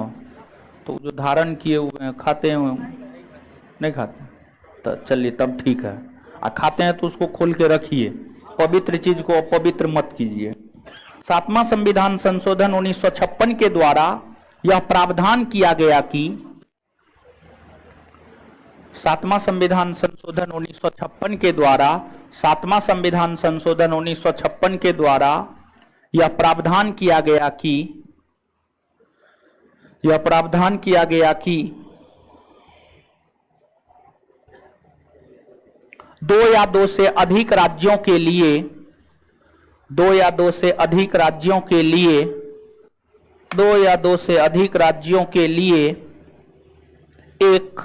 तो जो धारण किए हुए हैं खाते हैं, नहीं खाते? तो चलिए तब ठीक है। खाते हैं तो उसको खोल के रखिए, पवित्र चीज को अपवित्र मत कीजिए। 7वां संविधान संशोधन 1956 के द्वारा यह प्रावधान किया गया कि 7वां संविधान संशोधन 1956 के द्वारा 7वां संविधान संशोधन 1956 के द्वारा यह प्रावधान किया गया कि 2 या 2 से अधिक राज्यों के लिए 2 या 2 से अधिक राज्यों के लिए 2 या 2 से अधिक राज्यों के लिए एक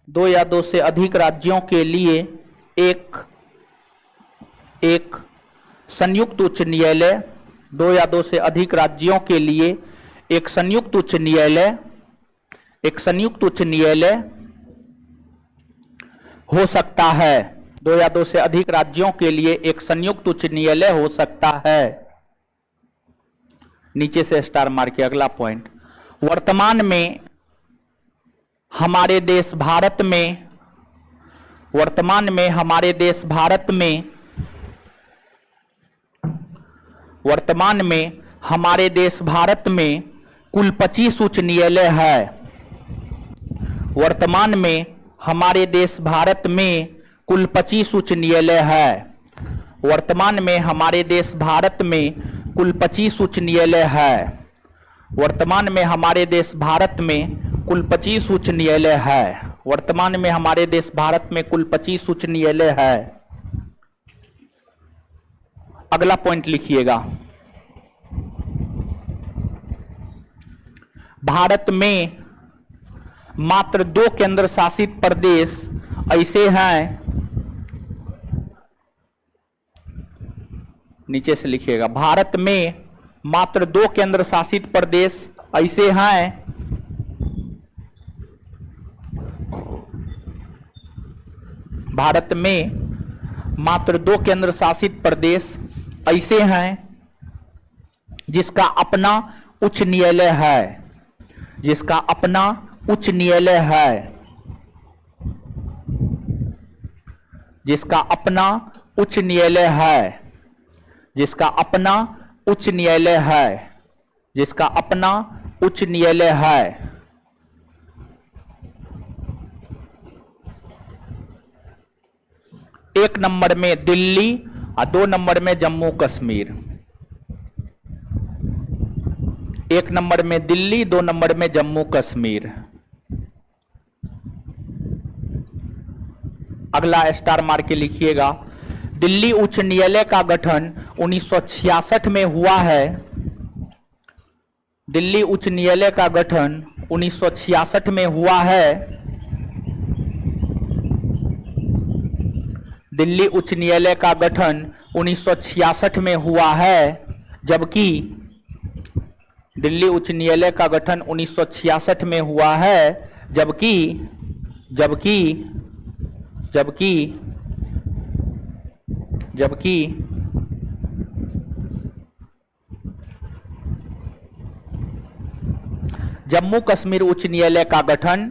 2 या 2 से अधिक राज्यों के लिए एक संयुक्त उच्च न्यायालय 2 या 2 से अधिक राज्यों के लिए एक संयुक्त उच्च न्यायालय हो सकता है। 2 या 2 से अधिक राज्यों के लिए एक संयुक्त उच्च न्यायालय हो सकता है। नीचे से स्टार मार के अगला पॉइंट, वर्तमान में हमारे देश भारत में कुल 25 उच्च न्यायालय है। वर्तमान में हमारे देश भारत में कुल 25 उच्च न्यायालय है। वर्तमान में हमारे देश भारत में कुल 25 उच्च न्यायालय है। वर्तमान में हमारे देश भारत में कुल 25 उच्च न्यायालय है। वर्तमान में हमारे देश भारत में कुल 25 उच्च न्यायालय है। अगला पॉइंट लिखिएगा, भारत में मात्र 2 केंद्र शासित प्रदेश ऐसे हैं। नीचे से लिखिएगा, भारत में मात्र 2 केंद्र शासित प्रदेश ऐसे हैं भारत में मात्र 2 केंद्र शासित प्रदेश ऐसे हैं जिसका अपना उच्च न्यायालय है। जिसका अपना उच्च न्यायालय है। जिसका अपना उच्च न्यायालय है। जिसका अपना उच्च न्यायालय है। जिसका अपना उच्च न्यायालय है। 1 नंबर में दिल्ली और 2 नंबर में जम्मू कश्मीर। 1 नंबर में दिल्ली, 2 नंबर में जम्मू कश्मीर। अगला स्टार मार के लिखिएगा, दिल्ली उच्च न्यायालय का गठन 1966 में हुआ है। दिल्ली उच्च न्यायालय का गठन 1966 में हुआ है। दिल्ली उच्च न्यायालय का गठन 1966 में हुआ है, जबकि दिल्ली उच्च न्यायालय का गठन 1966 में हुआ है, जबकि जबकि जबकि जबकि जम्मू कश्मीर उच्च न्यायालय का गठन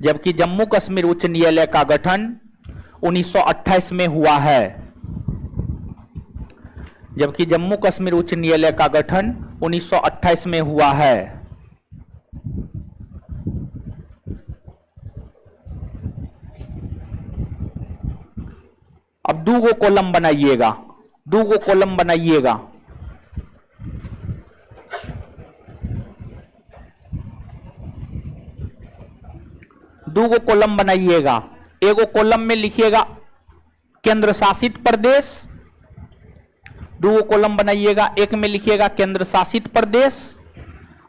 जबकि जम्मू कश्मीर उच्च न्यायालय का गठन 1928 में हुआ है, जबकि जम्मू कश्मीर उच्च न्यायालय का गठन 1928 में हुआ है। अब दो गो कॉलम बनाइएगा, दो गो कॉलम बनाइएगा। दो गो कॉलम बनाइएगा। एगो कॉलम में लिखिएगा केंद्र शासित प्रदेश, दो गो कॉलम बनाइएगा। एक में लिखिएगा केंद्र शासित प्रदेश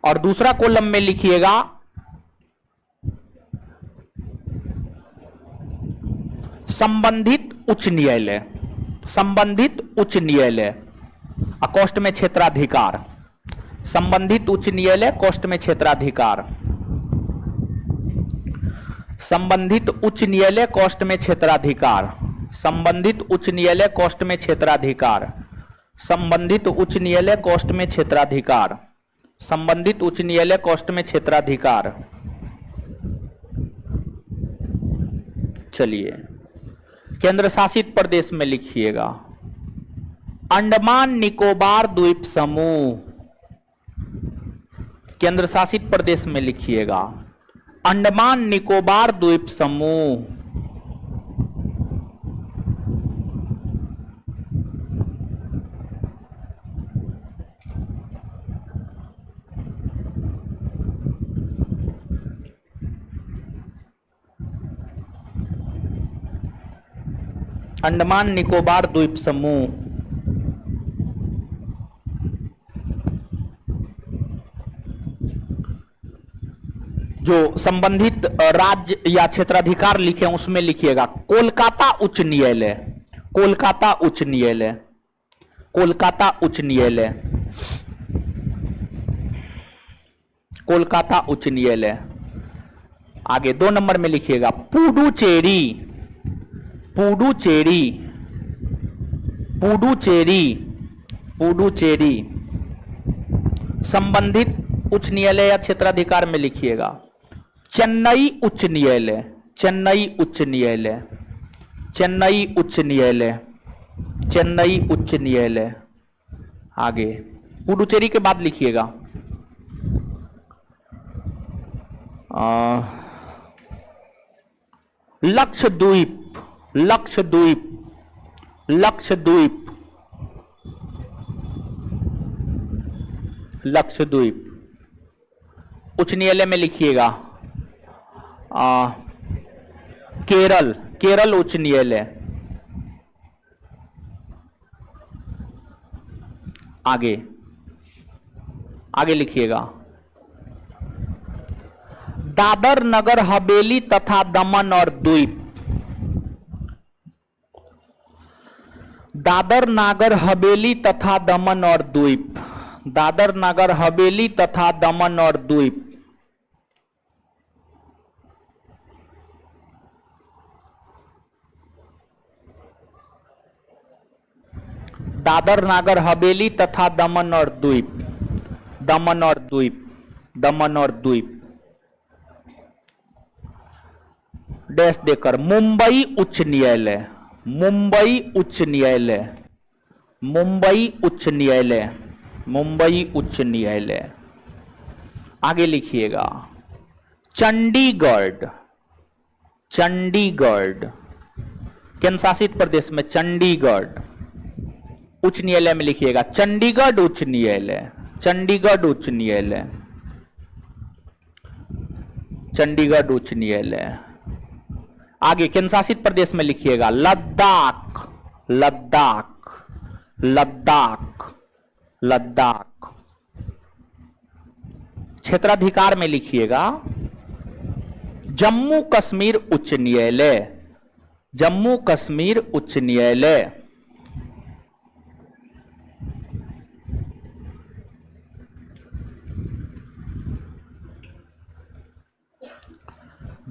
और दूसरा कॉलम में लिखिएगा संबंधित उच्च न्यायालय, संबंधित उच्च न्यायालय कोष्ठ में क्षेत्राधिकार, संबंधित उच्च न्यायालय कोष्ठ में क्षेत्राधिकार, संबंधित उच्च न्यायालय कोष्ठ में क्षेत्राधिकार, संबंधित उच्च न्यायालय कोष्ठ में क्षेत्राधिकार, संबंधित उच्च न्यायालय कोष्ठ में क्षेत्राधिकार, संबंधित उच्च न्यायालय कोष्ठ में क्षेत्राधिकार। चलिए केंद्र शासित प्रदेश में लिखिएगा अंडमान निकोबार द्वीप समूह। केंद्र शासित प्रदेश में लिखिएगा अंडमान निकोबार द्वीप समूह। अंडमान निकोबार द्वीप समूह जो संबंधित राज्य या क्षेत्राधिकार लिखे उसमें लिखिएगा कोलकाता उच्च न्यायालय, कोलकाता उच्च न्यायालय, कोलकाता उच्च न्यायालय, कोलकाता उच्च न्यायालय। आगे 2 नंबर में लिखिएगा पुडुचेरी, पुडुचेरी, पुडुचेरी, पुडुचेरी। संबंधित उच्च न्यायालय या क्षेत्राधिकार में लिखिएगा चेन्नई उच्च न्यायालय, चेन्नई उच्च न्यायालय, चेन्नई उच्च न्यायालय, चेन्नई उच्च न्यायालय। आगे पुडुचेरी के बाद लिखिएगा लक्षद्वीप, लक्षद्वीप, लक्षद्वीप, लक्षद्वीप। उच्च न्यायालय में लिखिएगा केरल, केरल उच्च न्यायालय। आगे आगे लिखिएगा दादर नगर हवेली तथा दमन और द्वीप, दादर नागर हवेली तथा दमन और द्वीप, दादर नगर हवेली तथा दमन और द्वीप। दादर नागर हवेली तथा दमन और द्वीप, दमन और द्वीप, दमन और द्वीप। डैश देकर मुंबई उच्च न्यायालय, मुंबई उच्च न्यायालय, मुंबई उच्च न्यायालय, मुंबई उच्च न्यायालय। आगे लिखिएगा चंडीगढ़, चंडीगढ़, केंद्र शासित प्रदेश में चंडीगढ़ उच्च न्यायालय में लिखिएगा चंडीगढ़ उच्च न्यायालय, चंडीगढ़ उच्च न्यायालय, चंडीगढ़ उच्च न्यायालय। आगे केंद्र शासित प्रदेश में लिखिएगा लद्दाख, लद्दाख, लद्दाख, लद्दाख। क्षेत्राधिकार में लिखिएगा जम्मू कश्मीर उच्च न्यायालय, जम्मू कश्मीर उच्च न्यायालय,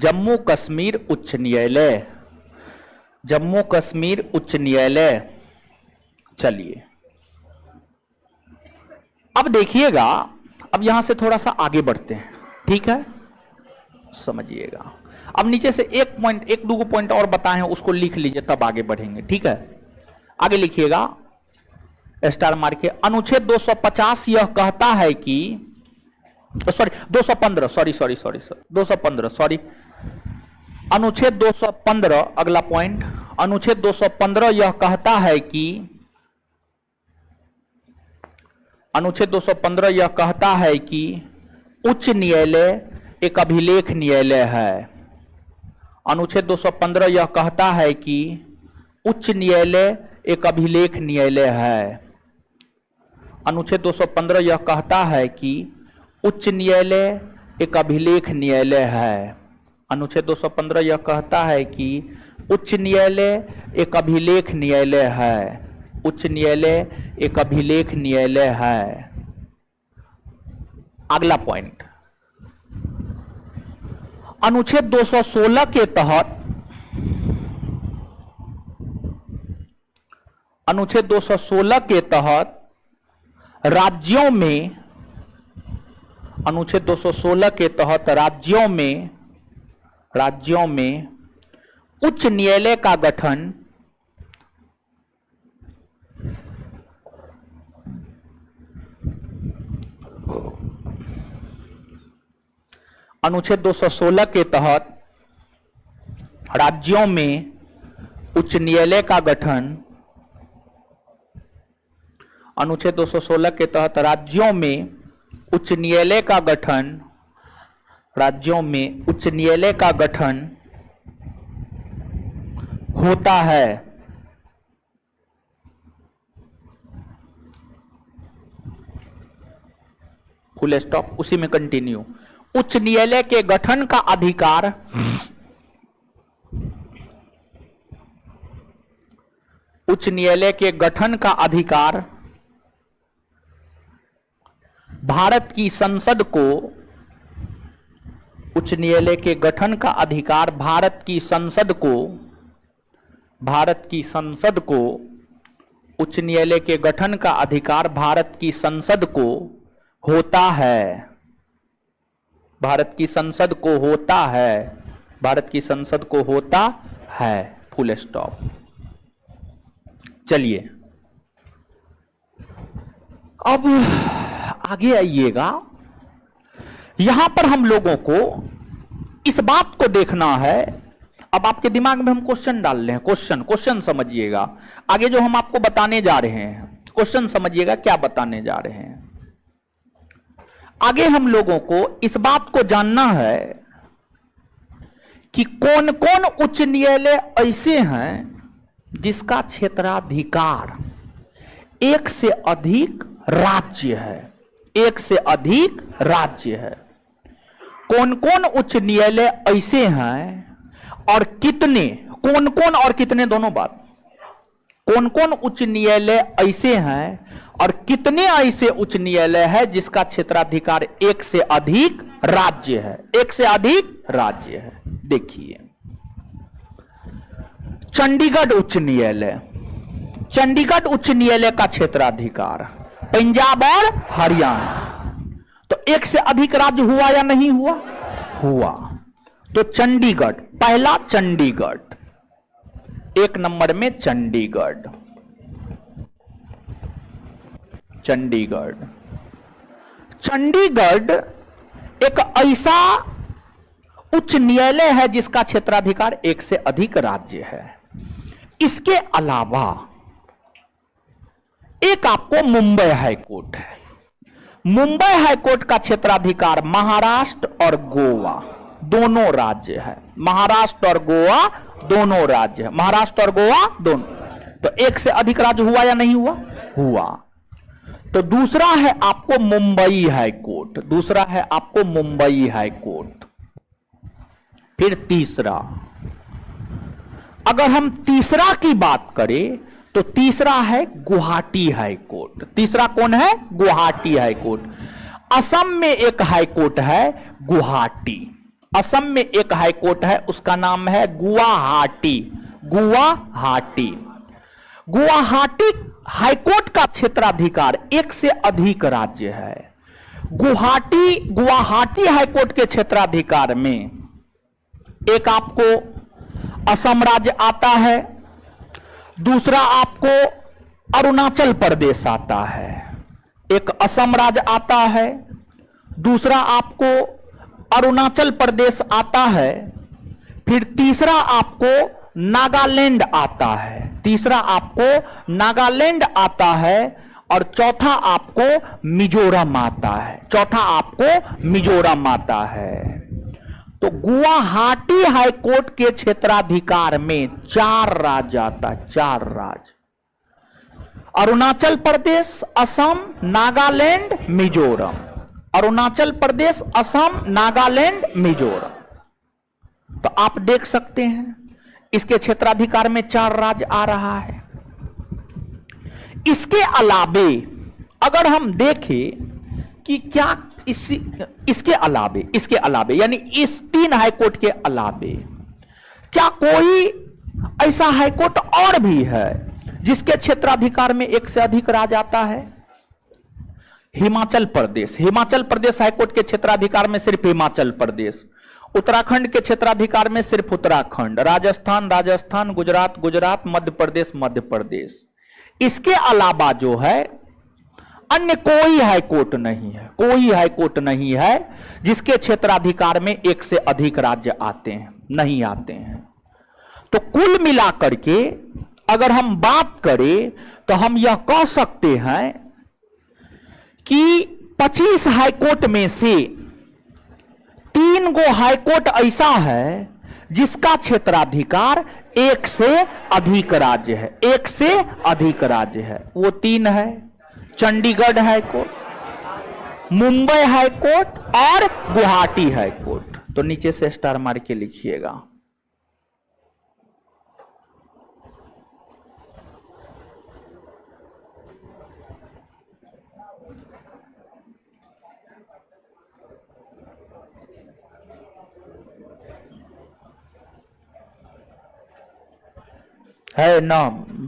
जम्मू कश्मीर उच्च न्यायालय, जम्मू कश्मीर उच्च न्यायालय। चलिए अब देखिएगा, अब यहां से थोड़ा सा आगे बढ़ते हैं, ठीक है, समझिएगा। अब नीचे से एक पॉइंट, एक दो पॉइंट और बताए हैं, उसको लिख लीजिए, तब आगे बढ़ेंगे, ठीक है। आगे लिखिएगा स्टार मार के। अनुच्छेद 250 यह कहता है कि, सॉरी 215, सॉरी 215, सॉरी अनुच्छेद 215, अगला पॉइंट, अनुच्छेद 215 यह कहता है कि, अनुच्छेद 215 यह कहता है कि उच्च न्यायालय एक अभिलेख न्यायालय है। अनुच्छेद 215 यह कहता है कि उच्च न्यायालय एक अभिलेख न्यायालय है। अनुच्छेद 215 यह कहता है कि उच्च न्यायालय एक अभिलेख न्यायालय है। अनुच्छेद 215 यह कहता है कि उच्च न्यायालय एक अभिलेख न्यायालय है। उच्च न्यायालय एक अभिलेख न्यायालय है। अगला पॉइंट, अनुच्छेद 216 के तहत, अनुच्छेद 216 के तहत राज्यों में, अनुच्छेद 216 के तहत राज्यों में उच्च न्यायालय का गठन अनुच्छेद 216 के तहत राज्यों में उच्च न्यायालय का गठन, अनुच्छेद 216 के तहत राज्यों में उच्च न्यायालय का गठन, राज्यों में उच्च न्यायालय का गठन होता है। फुल स्टॉप, उसी में कंटिन्यू। उच्च न्यायालय के गठन का अधिकार उच्च न्यायालय के गठन का अधिकार भारत की संसद को, उच्च न्यायालय के गठन का अधिकार भारत की संसद को, भारत की संसद को, उच्च न्यायालय के गठन का अधिकार भारत की संसद को होता है। भारत की संसद को होता है, भारत की संसद को होता है। Full stop. चलिए अब आगे आइएगा। यहां पर हम लोगों को इस बात को देखना है, अब आपके दिमाग में हम क्वेश्चन डाल रहे हैं, क्वेश्चन समझिएगा। आगे जो हम आपको बताने जा रहे हैं, क्वेश्चन समझिएगा क्या बताने जा रहे हैं। आगे हम लोगों को इस बात को जानना है कि कौन कौन उच्च न्यायालय ऐसे हैं जिसका क्षेत्राधिकार एक से अधिक राज्य है, एक से अधिक राज्य है। कौन कौन उच्च न्यायालय ऐसे हैं और कितने, कौन कौन और कितने दोनों बात, कौन कौन उच्च न्यायालय ऐसे हैं और कितने ऐसे उच्च न्यायालय है जिसका क्षेत्राधिकार एक से अधिक राज्य है, एक से अधिक राज्य है। देखिए चंडीगढ़ उच्च न्यायालय, चंडीगढ़ उच्च न्यायालय का क्षेत्राधिकार पंजाब और हरियाणा, तो एक से अधिक राज्य हुआ या नहीं हुआ? हुआ। तो चंडीगढ़, पहला चंडीगढ़, एक नंबर में चंडीगढ़, चंडीगढ़। चंडीगढ़ एक ऐसा उच्च न्यायालय है जिसका क्षेत्राधिकार एक से अधिक राज्य है। इसके अलावा एक आपको मुंबई हाईकोर्ट है। मुंबई हाईकोर्ट का क्षेत्राधिकार महाराष्ट्र और गोवा दोनों राज्य है, महाराष्ट्र और गोवा दोनों राज्य है, महाराष्ट्र और गोवा दोनों। तो एक से अधिक राज्य हुआ या नहीं हुआ? हुआ। तो दूसरा है आपको मुंबई हाईकोर्ट, दूसरा है आपको मुंबई हाईकोर्ट। फिर तीसरा, अगर हम तीसरा की बात करें तो तीसरा है गुवाहाटी हाईकोर्ट। तीसरा कौन है? गुवाहाटी हाईकोर्ट। असम में एक हाईकोर्ट है गुवाहाटी, असम में एक हाईकोर्ट है, उसका नाम है गुवाहाटी। गुवाहाटी गुवाहाटी हाईकोर्ट का क्षेत्राधिकार एक से अधिक राज्य है। गुवाहाटी हाईकोर्ट के क्षेत्राधिकार में एक आपको असम राज्य आता है, दूसरा आपको अरुणाचल प्रदेश आता है। एक असम राज्य आता है, दूसरा आपको अरुणाचल प्रदेश आता है, फिर तीसरा आपको नागालैंड आता है। तीसरा आपको नागालैंड आता है और चौथा आपको मिजोरम आता है। चौथा आपको मिजोरम आता है। तो गुवाहाटी हाईकोर्ट के क्षेत्राधिकार में 4 राज्य आता है। 4 राज्य, अरुणाचल प्रदेश, असम, नागालैंड, मिजोरम। अरुणाचल प्रदेश, असम, नागालैंड, मिजोरम। तो आप देख सकते हैं इसके क्षेत्राधिकार में 4 राज्य आ रहा है। इसके अलावे अगर हम देखें कि क्या इसके अलावे यानी इस 3 हाईकोर्ट के अलावे क्या कोई ऐसा हाईकोर्ट और भी है जिसके क्षेत्राधिकार में 1 से अधिक राज्य आता है? हिमाचल प्रदेश हाईकोर्ट के क्षेत्राधिकार में सिर्फ हिमाचल प्रदेश, उत्तराखंड के क्षेत्राधिकार में सिर्फ उत्तराखंड, राजस्थान, गुजरात, मध्य प्रदेश। इसके अलावा जो है अन्य कोई हाईकोर्ट नहीं है जिसके क्षेत्राधिकार में 1 से अधिक राज्य नहीं आते हैं। तो कुल मिलाकर के अगर हम बात करें तो हम यह कह सकते हैं कि 25 हाईकोर्ट में से 3 गो हाईकोर्ट ऐसा है जिसका क्षेत्राधिकार 1 से अधिक राज्य है। 1 से अधिक राज्य है। वो 3 है चंडीगढ़ हाईकोर्ट, मुंबई हाईकोर्ट और गुवाहाटी हाईकोर्ट। तो नीचे से स्टार मार के लिखिएगा। है ना,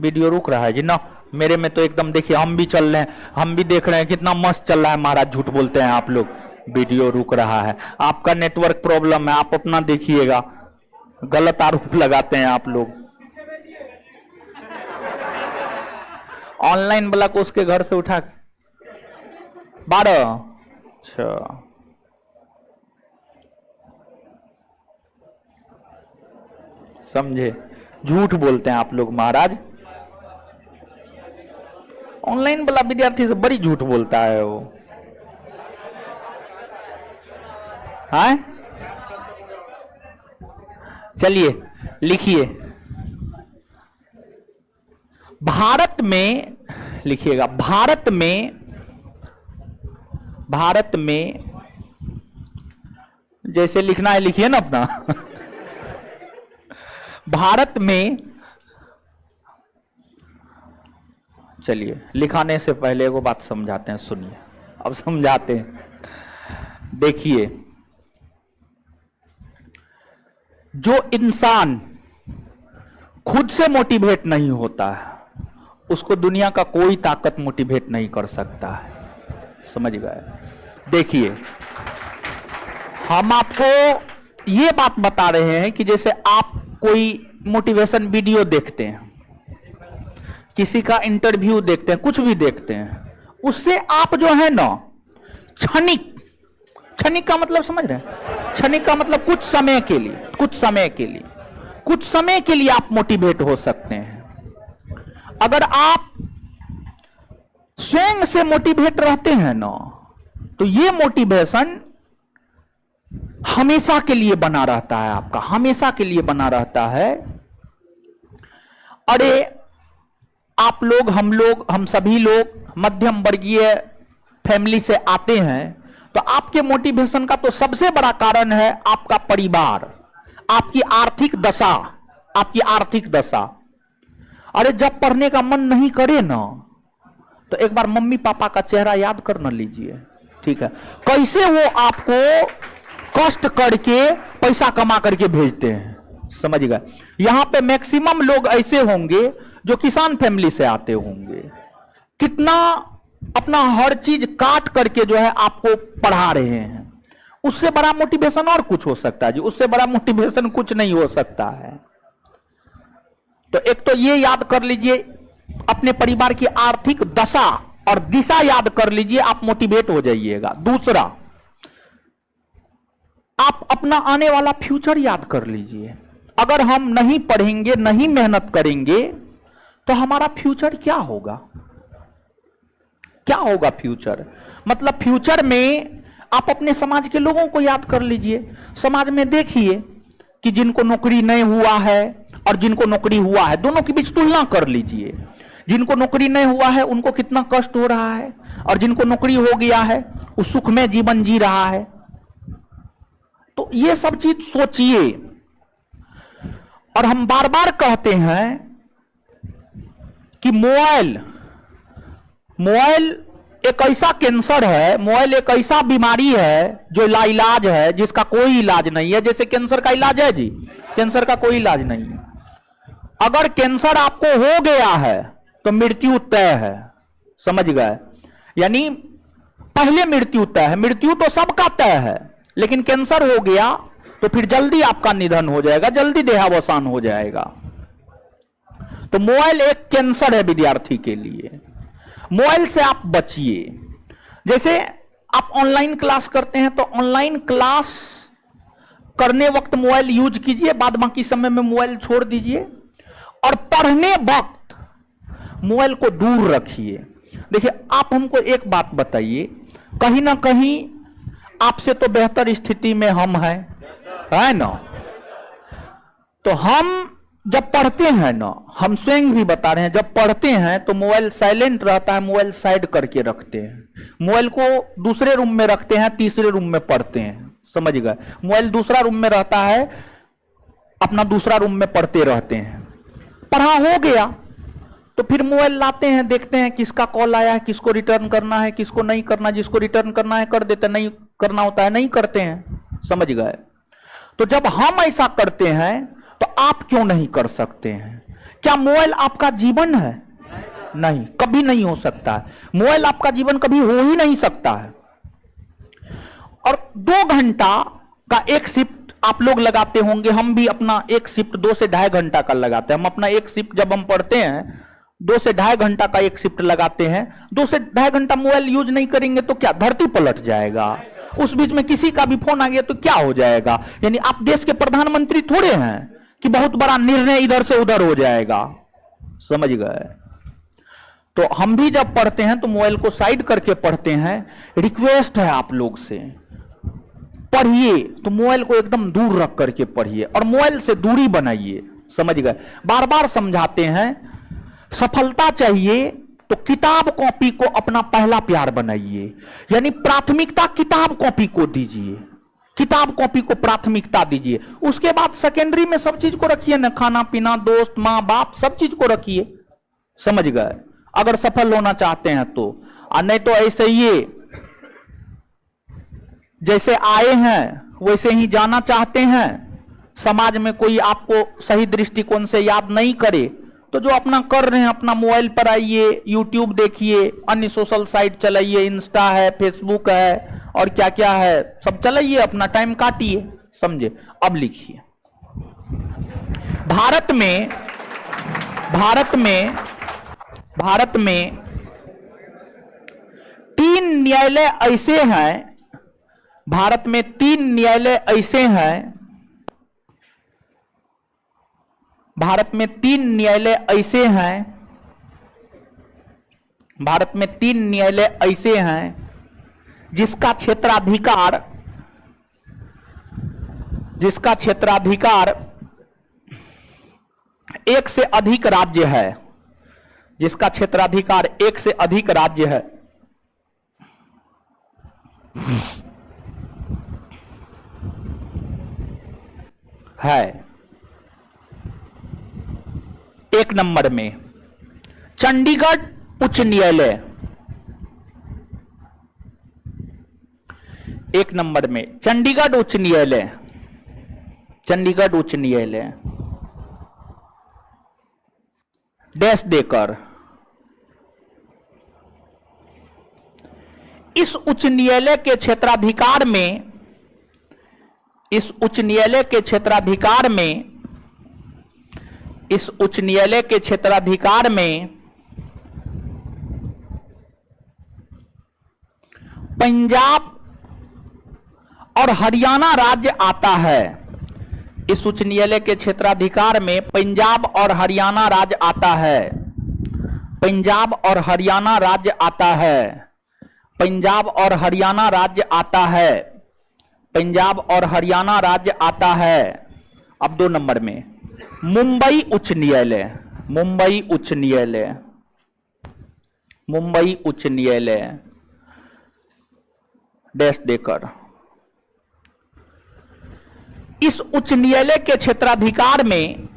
वीडियो रुक रहा है जी ना। मेरे में तो एकदम देखिए, हम भी चल रहे हैं, हम भी देख रहे हैं कितना मस्त चल रहा है महाराज। झूठ बोलते हैं आप लोग, वीडियो रुक रहा है। आपका नेटवर्क प्रॉब्लम है, आप अपना देखिएगा। गलत आरोप लगाते हैं आप लोग। ऑनलाइन वाला को उसके घर से उठा 12। अच्छा, समझे? झूठ बोलते हैं आप लोग महाराज। ऑनलाइन वाला विद्यार्थी से बड़ी झूठ बोलता है वो। हाँ, चलिए लिखिए। भारत में लिखिएगा, भारत में जैसे लिखना है लिखिए ना अपना। भारत में, चलिए लिखाने से पहले वो बात समझाते हैं, सुनिए। अब समझाते हैं। देखिए, जो इंसान खुद से मोटिवेट नहीं होता है उसको दुनिया का कोई ताकत मोटिवेट नहीं कर सकता है। समझ गए? देखिए, हम आपको ये बात बता रहे हैं कि जैसे आप कोई मोटिवेशन वीडियो देखते हैं, किसी का इंटरव्यू देखते हैं, कुछ भी देखते हैं, उससे आप जो है ना क्षणिक का मतलब समझ रहे हैं? क्षणिक का मतलब कुछ समय के लिए आप मोटिवेट हो सकते हैं। अगर आप स्वयं से मोटिवेट रहते हैं ना तो ये मोटिवेशन हमेशा के लिए बना रहता है, आपका हमेशा के लिए बना रहता है। अरे आप लोग, हम सभी लोग मध्यम वर्गीय फैमिली से आते हैं, तो आपके मोटिवेशन का तो सबसे बड़ा कारण है आपका परिवार, आपकी आर्थिक दशा। अरे जब पढ़ने का मन नहीं करे ना तो एक बार मम्मी पापा का चेहरा याद कर न लीजिए, ठीक है? कैसे वो आपको कष्ट करके पैसा कमा करके भेजते हैं, समझ गए। यहां पे मैक्सिमम लोग ऐसे होंगे जो किसान फैमिली से आते होंगे, कितना अपना हर चीज काट करके जो है आपको पढ़ा रहे हैं। उससे बड़ा मोटिवेशन और कुछ हो सकता है जी? उससे बड़ा मोटिवेशन कुछ नहीं हो सकता है। तो एक तो ये याद कर लीजिए, अपने परिवार की आर्थिक दशा और दिशा याद कर लीजिए, आप मोटिवेट हो जाइएगा। दूसरा, आप अपना आने वाला फ्यूचर याद कर लीजिए। अगर हम नहीं पढ़ेंगे, नहीं मेहनत करेंगे, तो हमारा फ्यूचर क्या होगा? क्या होगा फ्यूचर? मतलब फ्यूचर में आप अपने समाज के लोगों को याद कर लीजिए। समाज में देखिए कि जिनको नौकरी नहीं हुआ है और जिनको नौकरी हुआ है, दोनों के बीच तुलना कर लीजिए। जिनको नौकरी नहीं हुआ है उनको कितना कष्ट हो रहा है, और जिनको नौकरी हो गया है वो सुख में जीवन जी रहा है। तो ये सब चीज सोचिए। और हम बार बार कहते हैं कि मोबाइल एक ऐसा कैंसर है, मोबाइल एक ऐसा बीमारी है जो लाइलाज है, जिसका कोई इलाज नहीं है। जैसे कैंसर का इलाज है जी, कैंसर का कोई इलाज नहीं है। अगर कैंसर आपको हो गया है तो मृत्यु तय है, समझ गए। यानी पहले मृत्यु तय है, मृत्यु तो सबका तय है, लेकिन कैंसर हो गया तो फिर जल्दी आपका निधन हो जाएगा, जल्दी देहावसान हो जाएगा। तो मोबाइल एक कैंसर है विद्यार्थी के लिए। मोबाइल से आप बचिए। जैसे आप ऑनलाइन क्लास करते हैं तो ऑनलाइन क्लास करने वक्त मोबाइल यूज कीजिए, बाद बाकी समय में मोबाइल छोड़ दीजिए। और पढ़ने वक्त मोबाइल को दूर रखिए। देखिए, आप हमको एक बात बताइए, कहीं ना कहीं आपसे तो बेहतर स्थिति में हम हैं, है ना? तो हम जब पढ़ते हैं ना, हम स्वयं भी बता रहे हैं, जब पढ़ते हैं तो मोबाइल साइलेंट रहता है, मोबाइल साइड करके रखते हैं। मोबाइल को दूसरे रूम में रखते हैं, तीसरे रूम में पढ़ते हैं, समझ गए। मोबाइल दूसरा रूम में रहता है, अपना दूसरा रूम में पढ़ते रहते हैं। पढ़ा हो गया तो फिर मोबाइल लाते हैं, देखते हैं किसका कॉल आया है, किसको रिटर्न करना है, किसको नहीं करना। जिसको रिटर्न करना है कर देते, नहीं करना होता है नहीं करते हैं, समझ गए। तो जब हम ऐसा करते हैं तो आप क्यों नहीं कर सकते हैं? क्या मोबाइल आपका जीवन है? नहीं, कभी नहीं हो सकता है। मोबाइल आपका जीवन कभी हो ही नहीं सकता है। और 2 घंटा का एक शिफ्ट आप लोग लगाते होंगे, हम भी अपना एक शिफ्ट 2 से 2.5 घंटा का लगाते हैं। हम अपना एक शिफ्ट जब हम पढ़ते हैं 2 से 2.5 घंटा का एक शिफ्ट लगाते हैं। 2 से 2.5 घंटा मोबाइल यूज नहीं करेंगे तो क्या धरती पलट जाएगा? उस बीच में किसी का भी फोन आ गया तो क्या हो जाएगा? यानी आप देश के प्रधानमंत्री थोड़े हैं कि बहुत बड़ा निर्णय इधर से उधर हो जाएगा, समझ गए। तो हम भी जब पढ़ते हैं तो मोबाइल को साइड करके पढ़ते हैं। रिक्वेस्ट है आप लोग से, पढ़िए तो मोबाइल को एकदम दूर रख करके पढ़िए और मोबाइल से दूरी बनाइए, समझ गए। बार बार समझाते हैं, सफलता चाहिए तो किताब कॉपी को अपना पहला प्यार बनाइए। यानी प्राथमिकता किताब कॉपी को दीजिए, किताब कॉपी को प्राथमिकता दीजिए। उसके बाद सेकेंडरी में सब चीज को रखिए ना, खाना पीना, दोस्त, माँ बाप, सब चीज को रखिए, समझ गए। अगर सफल होना चाहते हैं तो, और नहीं तो ऐसे ही जैसे आए हैं वैसे ही जाना चाहते हैं, समाज में कोई आपको सही दृष्टिकोण से याद नहीं करे तो जो अपना कर रहे हैं, अपना मोबाइल पर आइए, यूट्यूब देखिए, अन्य सोशल साइट चलाइए, इंस्टा है, फेसबुक है और क्या क्या है सब चलाइए, अपना टाइम काटिए, समझे। अब लिखिए, भारत में 3 न्यायालय ऐसे हैं, भारत में 3 न्यायालय ऐसे हैं, भारत में 3 न्यायालय ऐसे हैं, भारत में 3 न्यायालय ऐसे हैं जिसका क्षेत्राधिकार 1 से अधिक राज्य है, जिसका क्षेत्राधिकार 1 से अधिक राज्य है। 1 नंबर में चंडीगढ़ उच्च न्यायालय, एक नंबर में चंडीगढ़ उच्च न्यायालय, चंडीगढ़ उच्च न्यायालय डैश देकर इस उच्च न्यायालय के क्षेत्राधिकार में, इस उच्च न्यायालय के क्षेत्राधिकार में, इस उच्च न्यायालय के क्षेत्राधिकार में पंजाब और हरियाणा राज्य आता है। इस उच्च न्यायालय के क्षेत्राधिकार में पंजाब और हरियाणा राज्य आता है। पंजाब और हरियाणा राज्य आता है। पंजाब और हरियाणा राज्य आता है। पंजाब और हरियाणा राज्य आता है। अब 2 नंबर में मुंबई उच्च न्यायालय, मुंबई उच्च न्यायालय, मुंबई उच्च न्यायालय डैश देकर इस उच्च न्यायालय के क्षेत्राधिकार में,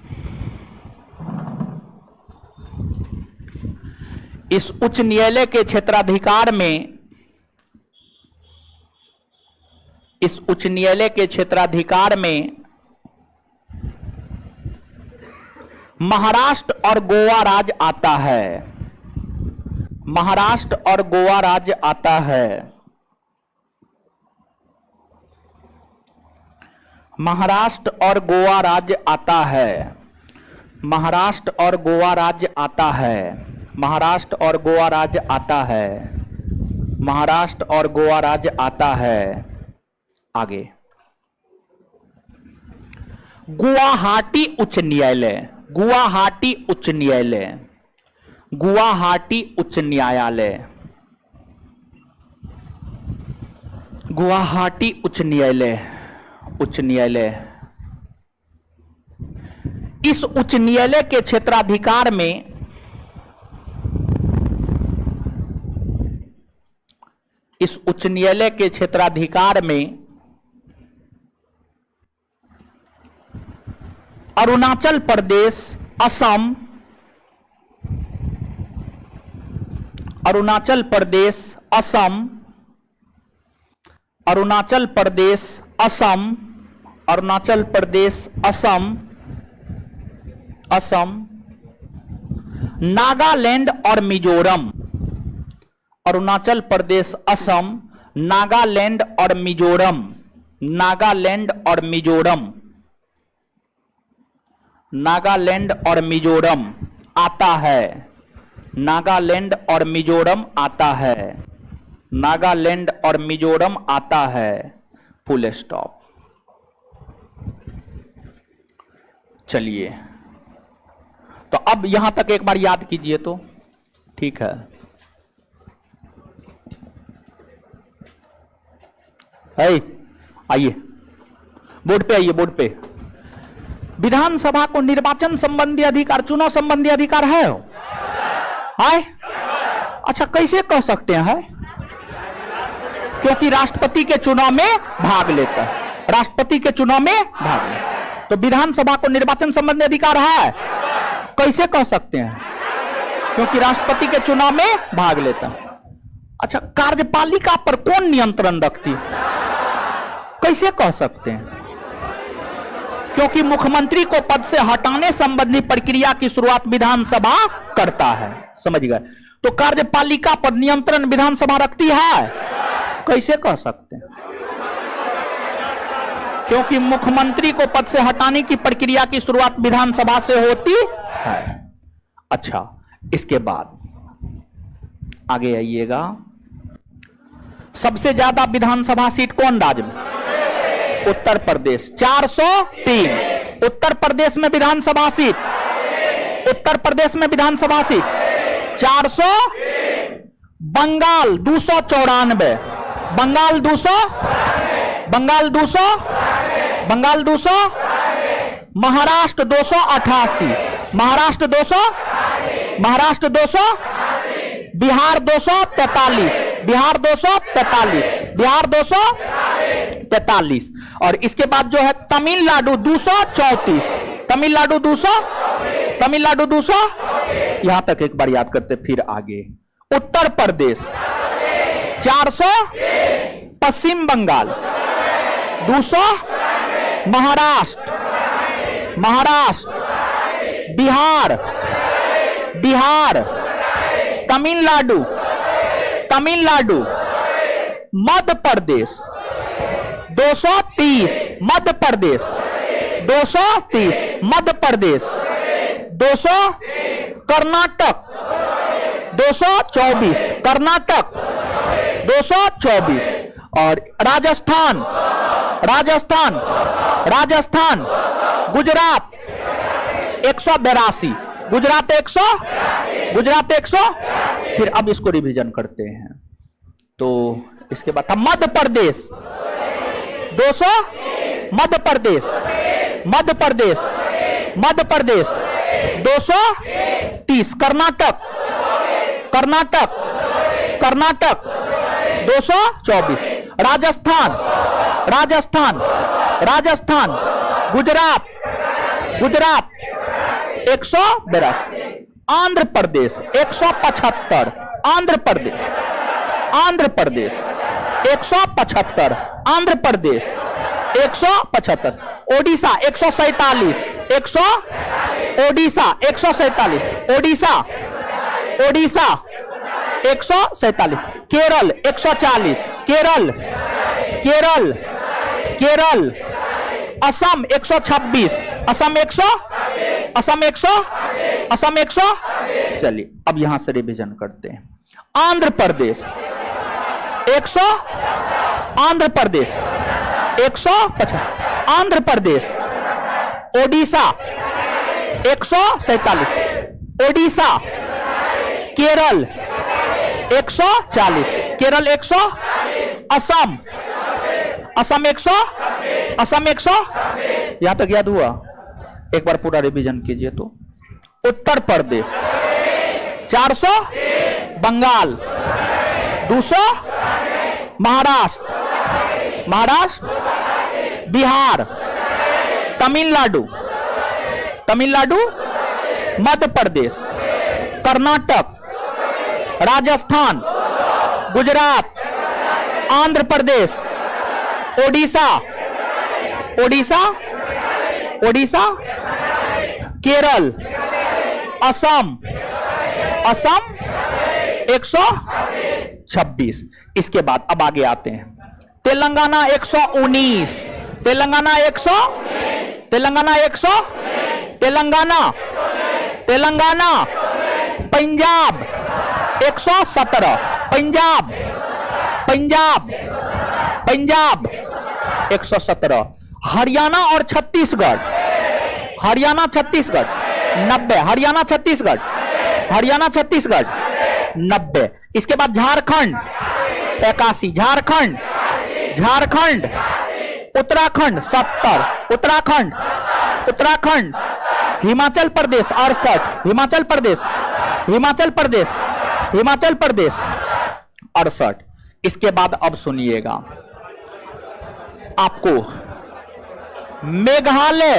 इस उच्च न्यायालय के क्षेत्राधिकार में, इस उच्च न्यायालय के क्षेत्राधिकार में महाराष्ट्र और गोवा राज्य आता है। महाराष्ट्र और गोवा राज्य आता है। महाराष्ट्र और गोवा राज्य आता है। महाराष्ट्र और गोवा राज्य आता है। महाराष्ट्र और गोवा राज्य आता है। महाराष्ट्र और गोवा राज्य आता है। आगे गुवाहाटी उच्च न्यायालय, गुवाहाटी उच्च न्यायालय, गुवाहाटी उच्च न्यायालय, गुवाहाटी उच्च न्यायालय, उच्च न्यायालय इस उच्च न्यायालय के क्षेत्राधिकार में इस उच्च न्यायालय के क्षेत्राधिकार में अरुणाचल प्रदेश, असम, अरुणाचल प्रदेश, असम, अरुणाचल प्रदेश, असम, अरुणाचल प्रदेश, असम, असम, नागालैंड और मिजोरम, अरुणाचल प्रदेश, असम, नागालैंड और मिजोरम, नागालैंड और मिजोरम, नागालैंड और मिजोरम आता है। नागालैंड और मिजोरम आता है। नागालैंड और मिजोरम आता है। Full stop. चलिए, तो अब यहां तक एक बार याद कीजिए तो ठीक है। आइए बोर्ड पे, आइए बोर्ड पे। विधानसभा को निर्वाचन संबंधी अधिकार, चुनाव संबंधी अधिकार है? अच्छा, कैसे कह सकते हैं? क्योंकि राष्ट्रपति के चुनाव में भाग लेता है। राष्ट्रपति के चुनाव में भाग लेता है, तो विधानसभा को निर्वाचन संबंधी अधिकार है। कैसे कह सकते हैं? क्योंकि राष्ट्रपति के चुनाव में भाग लेता है। अच्छा, कार्यपालिका पर कौन नियंत्रण रखती है? कैसे कह सकते हैं? क्योंकि मुख्यमंत्री को पद से हटाने संबंधी प्रक्रिया की शुरुआत विधानसभा करता है। समझ गए? तो कार्यपालिका पर नियंत्रण विधानसभा रखती है। कैसे कह सकते हैं? क्योंकि मुख्यमंत्री को पद से हटाने की प्रक्रिया की शुरुआत विधानसभा से होती है। अच्छा, इसके बाद आगे आइएगा। सबसे ज्यादा विधानसभा सीट कौन राज्य में? उत्तर प्रदेश, 403। उत्तर प्रदेश में विधानसभा सीट, उत्तर प्रदेश में विधानसभा सीट 400। बंगाल 294, बंगाल 200, बंगाल 200, बंगाल 200, महाराष्ट्र 288, महाराष्ट्र 200, महाराष्ट्र 200, बिहार 243, बिहार 243, बिहार 243। और इसके बाद जो है तमिलनाडु 234, तमिलनाडु 200, तमिलनाडु 200। यहां तक एक बार याद करते फिर आगे। उत्तर प्रदेश 400, पश्चिम बंगाल, दूसरा महाराष्ट्र, महाराष्ट्र, बिहार, बिहार, तमिलनाडु, तमिलनाडु, मध्य प्रदेश, 230, मध्य प्रदेश, 230, मध्य प्रदेश, 200, कर्नाटक, 224, कर्नाटक, 224, और राजस्थान, राजस्थान, राजस्थान, गुजरात 182, गुजरात 100, गुजरात 100। फिर अब इसको रिवीजन करते हैं। तो इसके बाद था मध्य प्रदेश 200, मध्य प्रदेश, मध्य प्रदेश, मध्य प्रदेश 230, कर्नाटक, कर्नाटक, कर्नाटक 224, राजस्थान, राजस्थान, राजस्थान, गुजरात, गुजरात 182, आंध्र प्रदेश 175, आंध्र प्रदेश, आंध्र प्रदेश 175, आंध्र प्रदेश 175, ओडिशा 147, 100, ओडिशा 147, ओडिशा, ओडिशा 147, केरल 140, केरल, केरल, केरल, असम 126, असम 100, असम 100, असम 100। चलिए अब यहां से रिवीजन करते हैं। आंध्र प्रदेश 100, आंध्र प्रदेश 150, आंध्र प्रदेश, ओडिशा 147, ओडिशा, केरल 140, केरल 100, असम, असम 100, असम 100। यहां तक याद हुआ? एक बार पूरा रिवीजन कीजिए। तो उत्तर प्रदेश 400, बंगाल 200, महाराष्ट्र, महाराष्ट्र, बिहार, तमिलनाडु, तमिलनाडु, मध्य प्रदेश, कर्नाटक, राजस्थान, गुजरात, आंध्र प्रदेश, ओडिशा, ओडिशा, ओडिशा, केरल, असम, असम 126। इसके बाद अब आगे आते हैं। तेलंगाना 119, तेलंगाना 100, तेलंगाना 100, तेलंगाना, तेलंगाना, पंजाब 117, पंजाब, पंजाब, पंजाब 117, हरियाणा और छत्तीसगढ़, हरियाणा छत्तीसगढ़ 90, हरियाणा छत्तीसगढ़, हरियाणा छत्तीसगढ़ 90। इसके बाद झारखंड 81, झारखंड, झारखंड, उत्तराखंड 70, उत्तराखंड, उत्तराखंड, हिमाचल प्रदेश 68, हिमाचल प्रदेश, हिमाचल प्रदेश, हिमाचल प्रदेश 68। इसके बाद अब सुनिएगा, आपको मेघालय,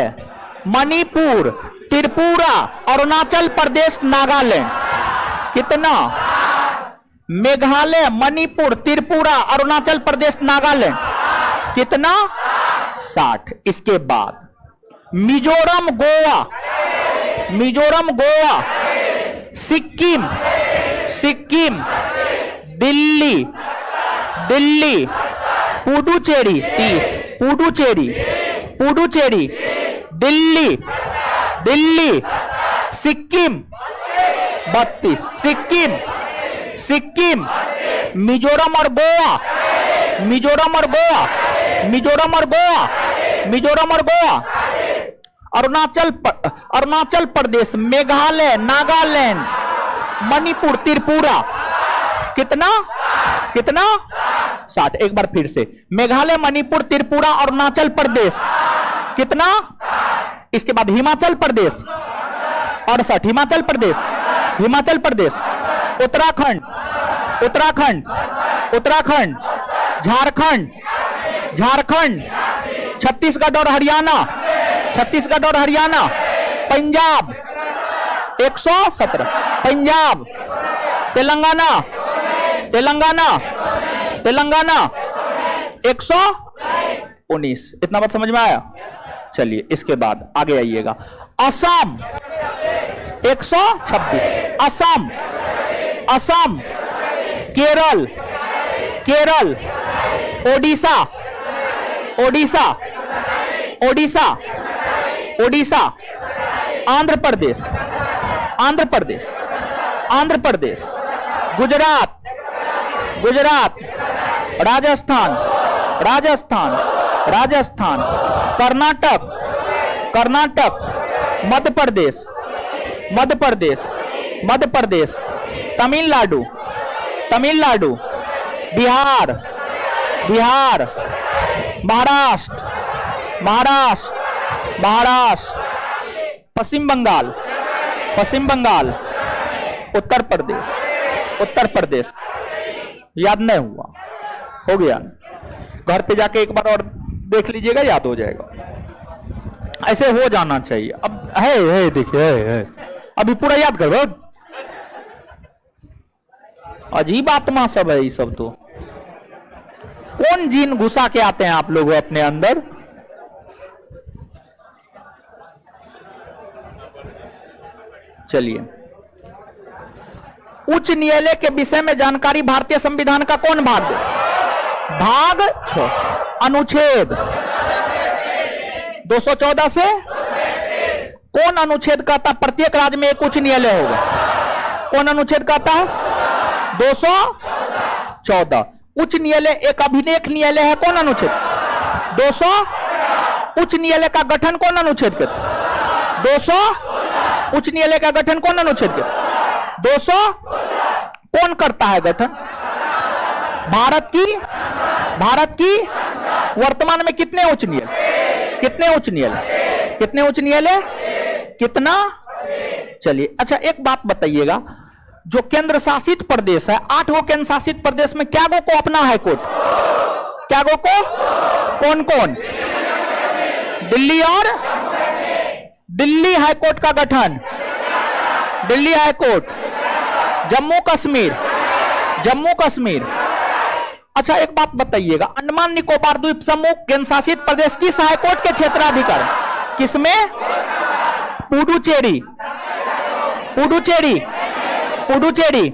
मणिपुर, त्रिपुरा, अरुणाचल प्रदेश, नागालैंड कितना? मेघालय, मणिपुर, त्रिपुरा, अरुणाचल प्रदेश, नागालैंड कितना? 60। इसके बाद मिजोरम, गोवा, मिजोरम, गोवा, सिक्किम, सिक्किम, दिल्ली, दिल्ली, पुडुचेरी 30, पुडुचेरी, पुडुचेरी, दिल्ली, दिल्ली, सिक्किम 32, सिक्किम, सिक्किम, मिजोरम और गोवा, मिजोरम और गोवा, मिजोरम और गोवा, मिजोरम और गोवा, अरुणाचल प्रदेश, मेघालय, नागालैंड, मणिपुर, त्रिपुरा कितना? कितना? 60। एक बार फिर से, मेघालय, मणिपुर, त्रिपुरा, अरुणाचल प्रदेश कितना? इसके बाद हिमाचल प्रदेश 68, हिमाचल प्रदेश, हिमाचल प्रदेश, उत्तराखंड, उत्तराखंड, उत्तराखंड, झारखंड, झारखंड, छत्तीसगढ़ और हरियाणा, छत्तीसगढ़ और हरियाणा, पंजाब 117, पंजाब, तेलंगाना, तेलंगाना, तेलंगाना, 119। इतना बात समझ में आया? चलिए इसके बाद आगे आइएगा। असम 126, असम, असम, केरल, केरल, ओडिशा, ओडिशा, ओडिशा, ओडिशा, आंध्र प्रदेश, आंध्र प्रदेश, आंध्र प्रदेश, गुजरात, गुजरात, राजस्थान, राजस्थान, राजस्थान, कर्नाटक, कर्नाटक, मध्य प्रदेश, मध्य प्रदेश, मध्य प्रदेश, तमिलनाडु, तमिलनाडु, बिहार, बिहार, महाराष्ट्र, महाराष्ट्र, महाराष्ट्र, पश्चिम बंगाल, पश्चिम बंगाल, उत्तर प्रदेश, उत्तर प्रदेश। याद नहीं हुआ? हो गया? घर पे जाके एक बार और देख लीजिएगा, याद हो जाएगा। ऐसे हो जाना चाहिए। अब है देखिए, है अभी पूरा याद करो। अजीब आत्मा सब है ये सब। तो कौन जीन घुसा के आते हैं आप लोग अपने अंदर? चलिए, उच्च न्यायालय के विषय में जानकारी भारतीय संविधान का कौन भाग दे? भाग 6, अनुच्छेद 214 से कौन अनुच्छेद कहता प्रत्येक राज्य में एक उच्च न्यायालय होगा? कौन अनुच्छेद कहता है? 214। उच्च न्यायालय एक अभिलेख न्यायालय है, कौन अनुच्छेद? 200। उच्च न्यायालय का गठन कौन अनुच्छेद के? 200। उच्च न्यायालय का गठन कौन अनुच्छेद के? 200। कौन करता है गठन? भारत की, भारत की वर्तमान में कितने उच्च न्यायालय? कितने उच्च न्यायालय? कितने उच्च न्यायालय? कितना? चलिए, अच्छा एक बात बताइएगा, जो केंद्र शासित प्रदेश है, 8 गो केंद्र शासित प्रदेश में क्या गो को अपना हाईकोर्ट? क्या गो को? कौन कौन? दिल्ली और दिल्ली हाईकोर्ट का गठन, दिल्ली हाईकोर्ट, जम्मू कश्मीर, जम्मू कश्मीर। अच्छा एक बात बताइएगा, अंडमान निकोबार द्वीप समूह केंद्र शासित प्रदेश किस हाईकोर्ट के क्षेत्राधिकार? किसमें? पुडुचेरी, पुडुचेरी, पुडुचेरी,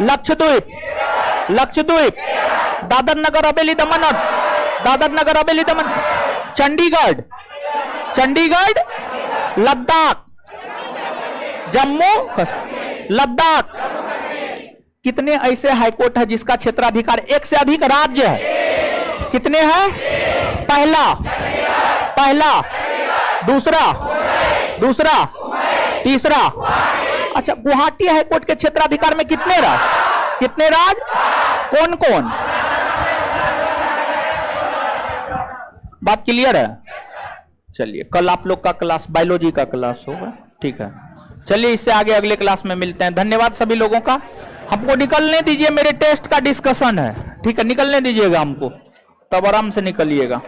लक्षद्वीप, लक्षद्वीप, दादर नगर हवेली दमन और दादर नगर हवेली दमन, चंडीगढ़, चंडीगढ़, लद्दाख, जम्मू लद्दाख। कितने ऐसे हाईकोर्ट है जिसका क्षेत्राधिकार एक से अधिक राज्य है? कितने हैं? पहला, पहला, दूसरा, दूसरा, तीसरा। अच्छा, गुवाहाटी हाईकोर्ट के क्षेत्राधिकार में कितने राज्य? कितने राज्य? कौन कौन? बात क्लियर है? चलिए, कल आप लोग का क्लास बायोलॉजी का क्लास होगा, ठीक है। चलिए, इससे आगे अगले क्लास में मिलते हैं। धन्यवाद सभी लोगों का। हमको निकलने दीजिए, मेरे टेस्ट का डिस्कशन है, ठीक है? निकलने दीजिएगा हमको, तब आराम से निकलिएगा।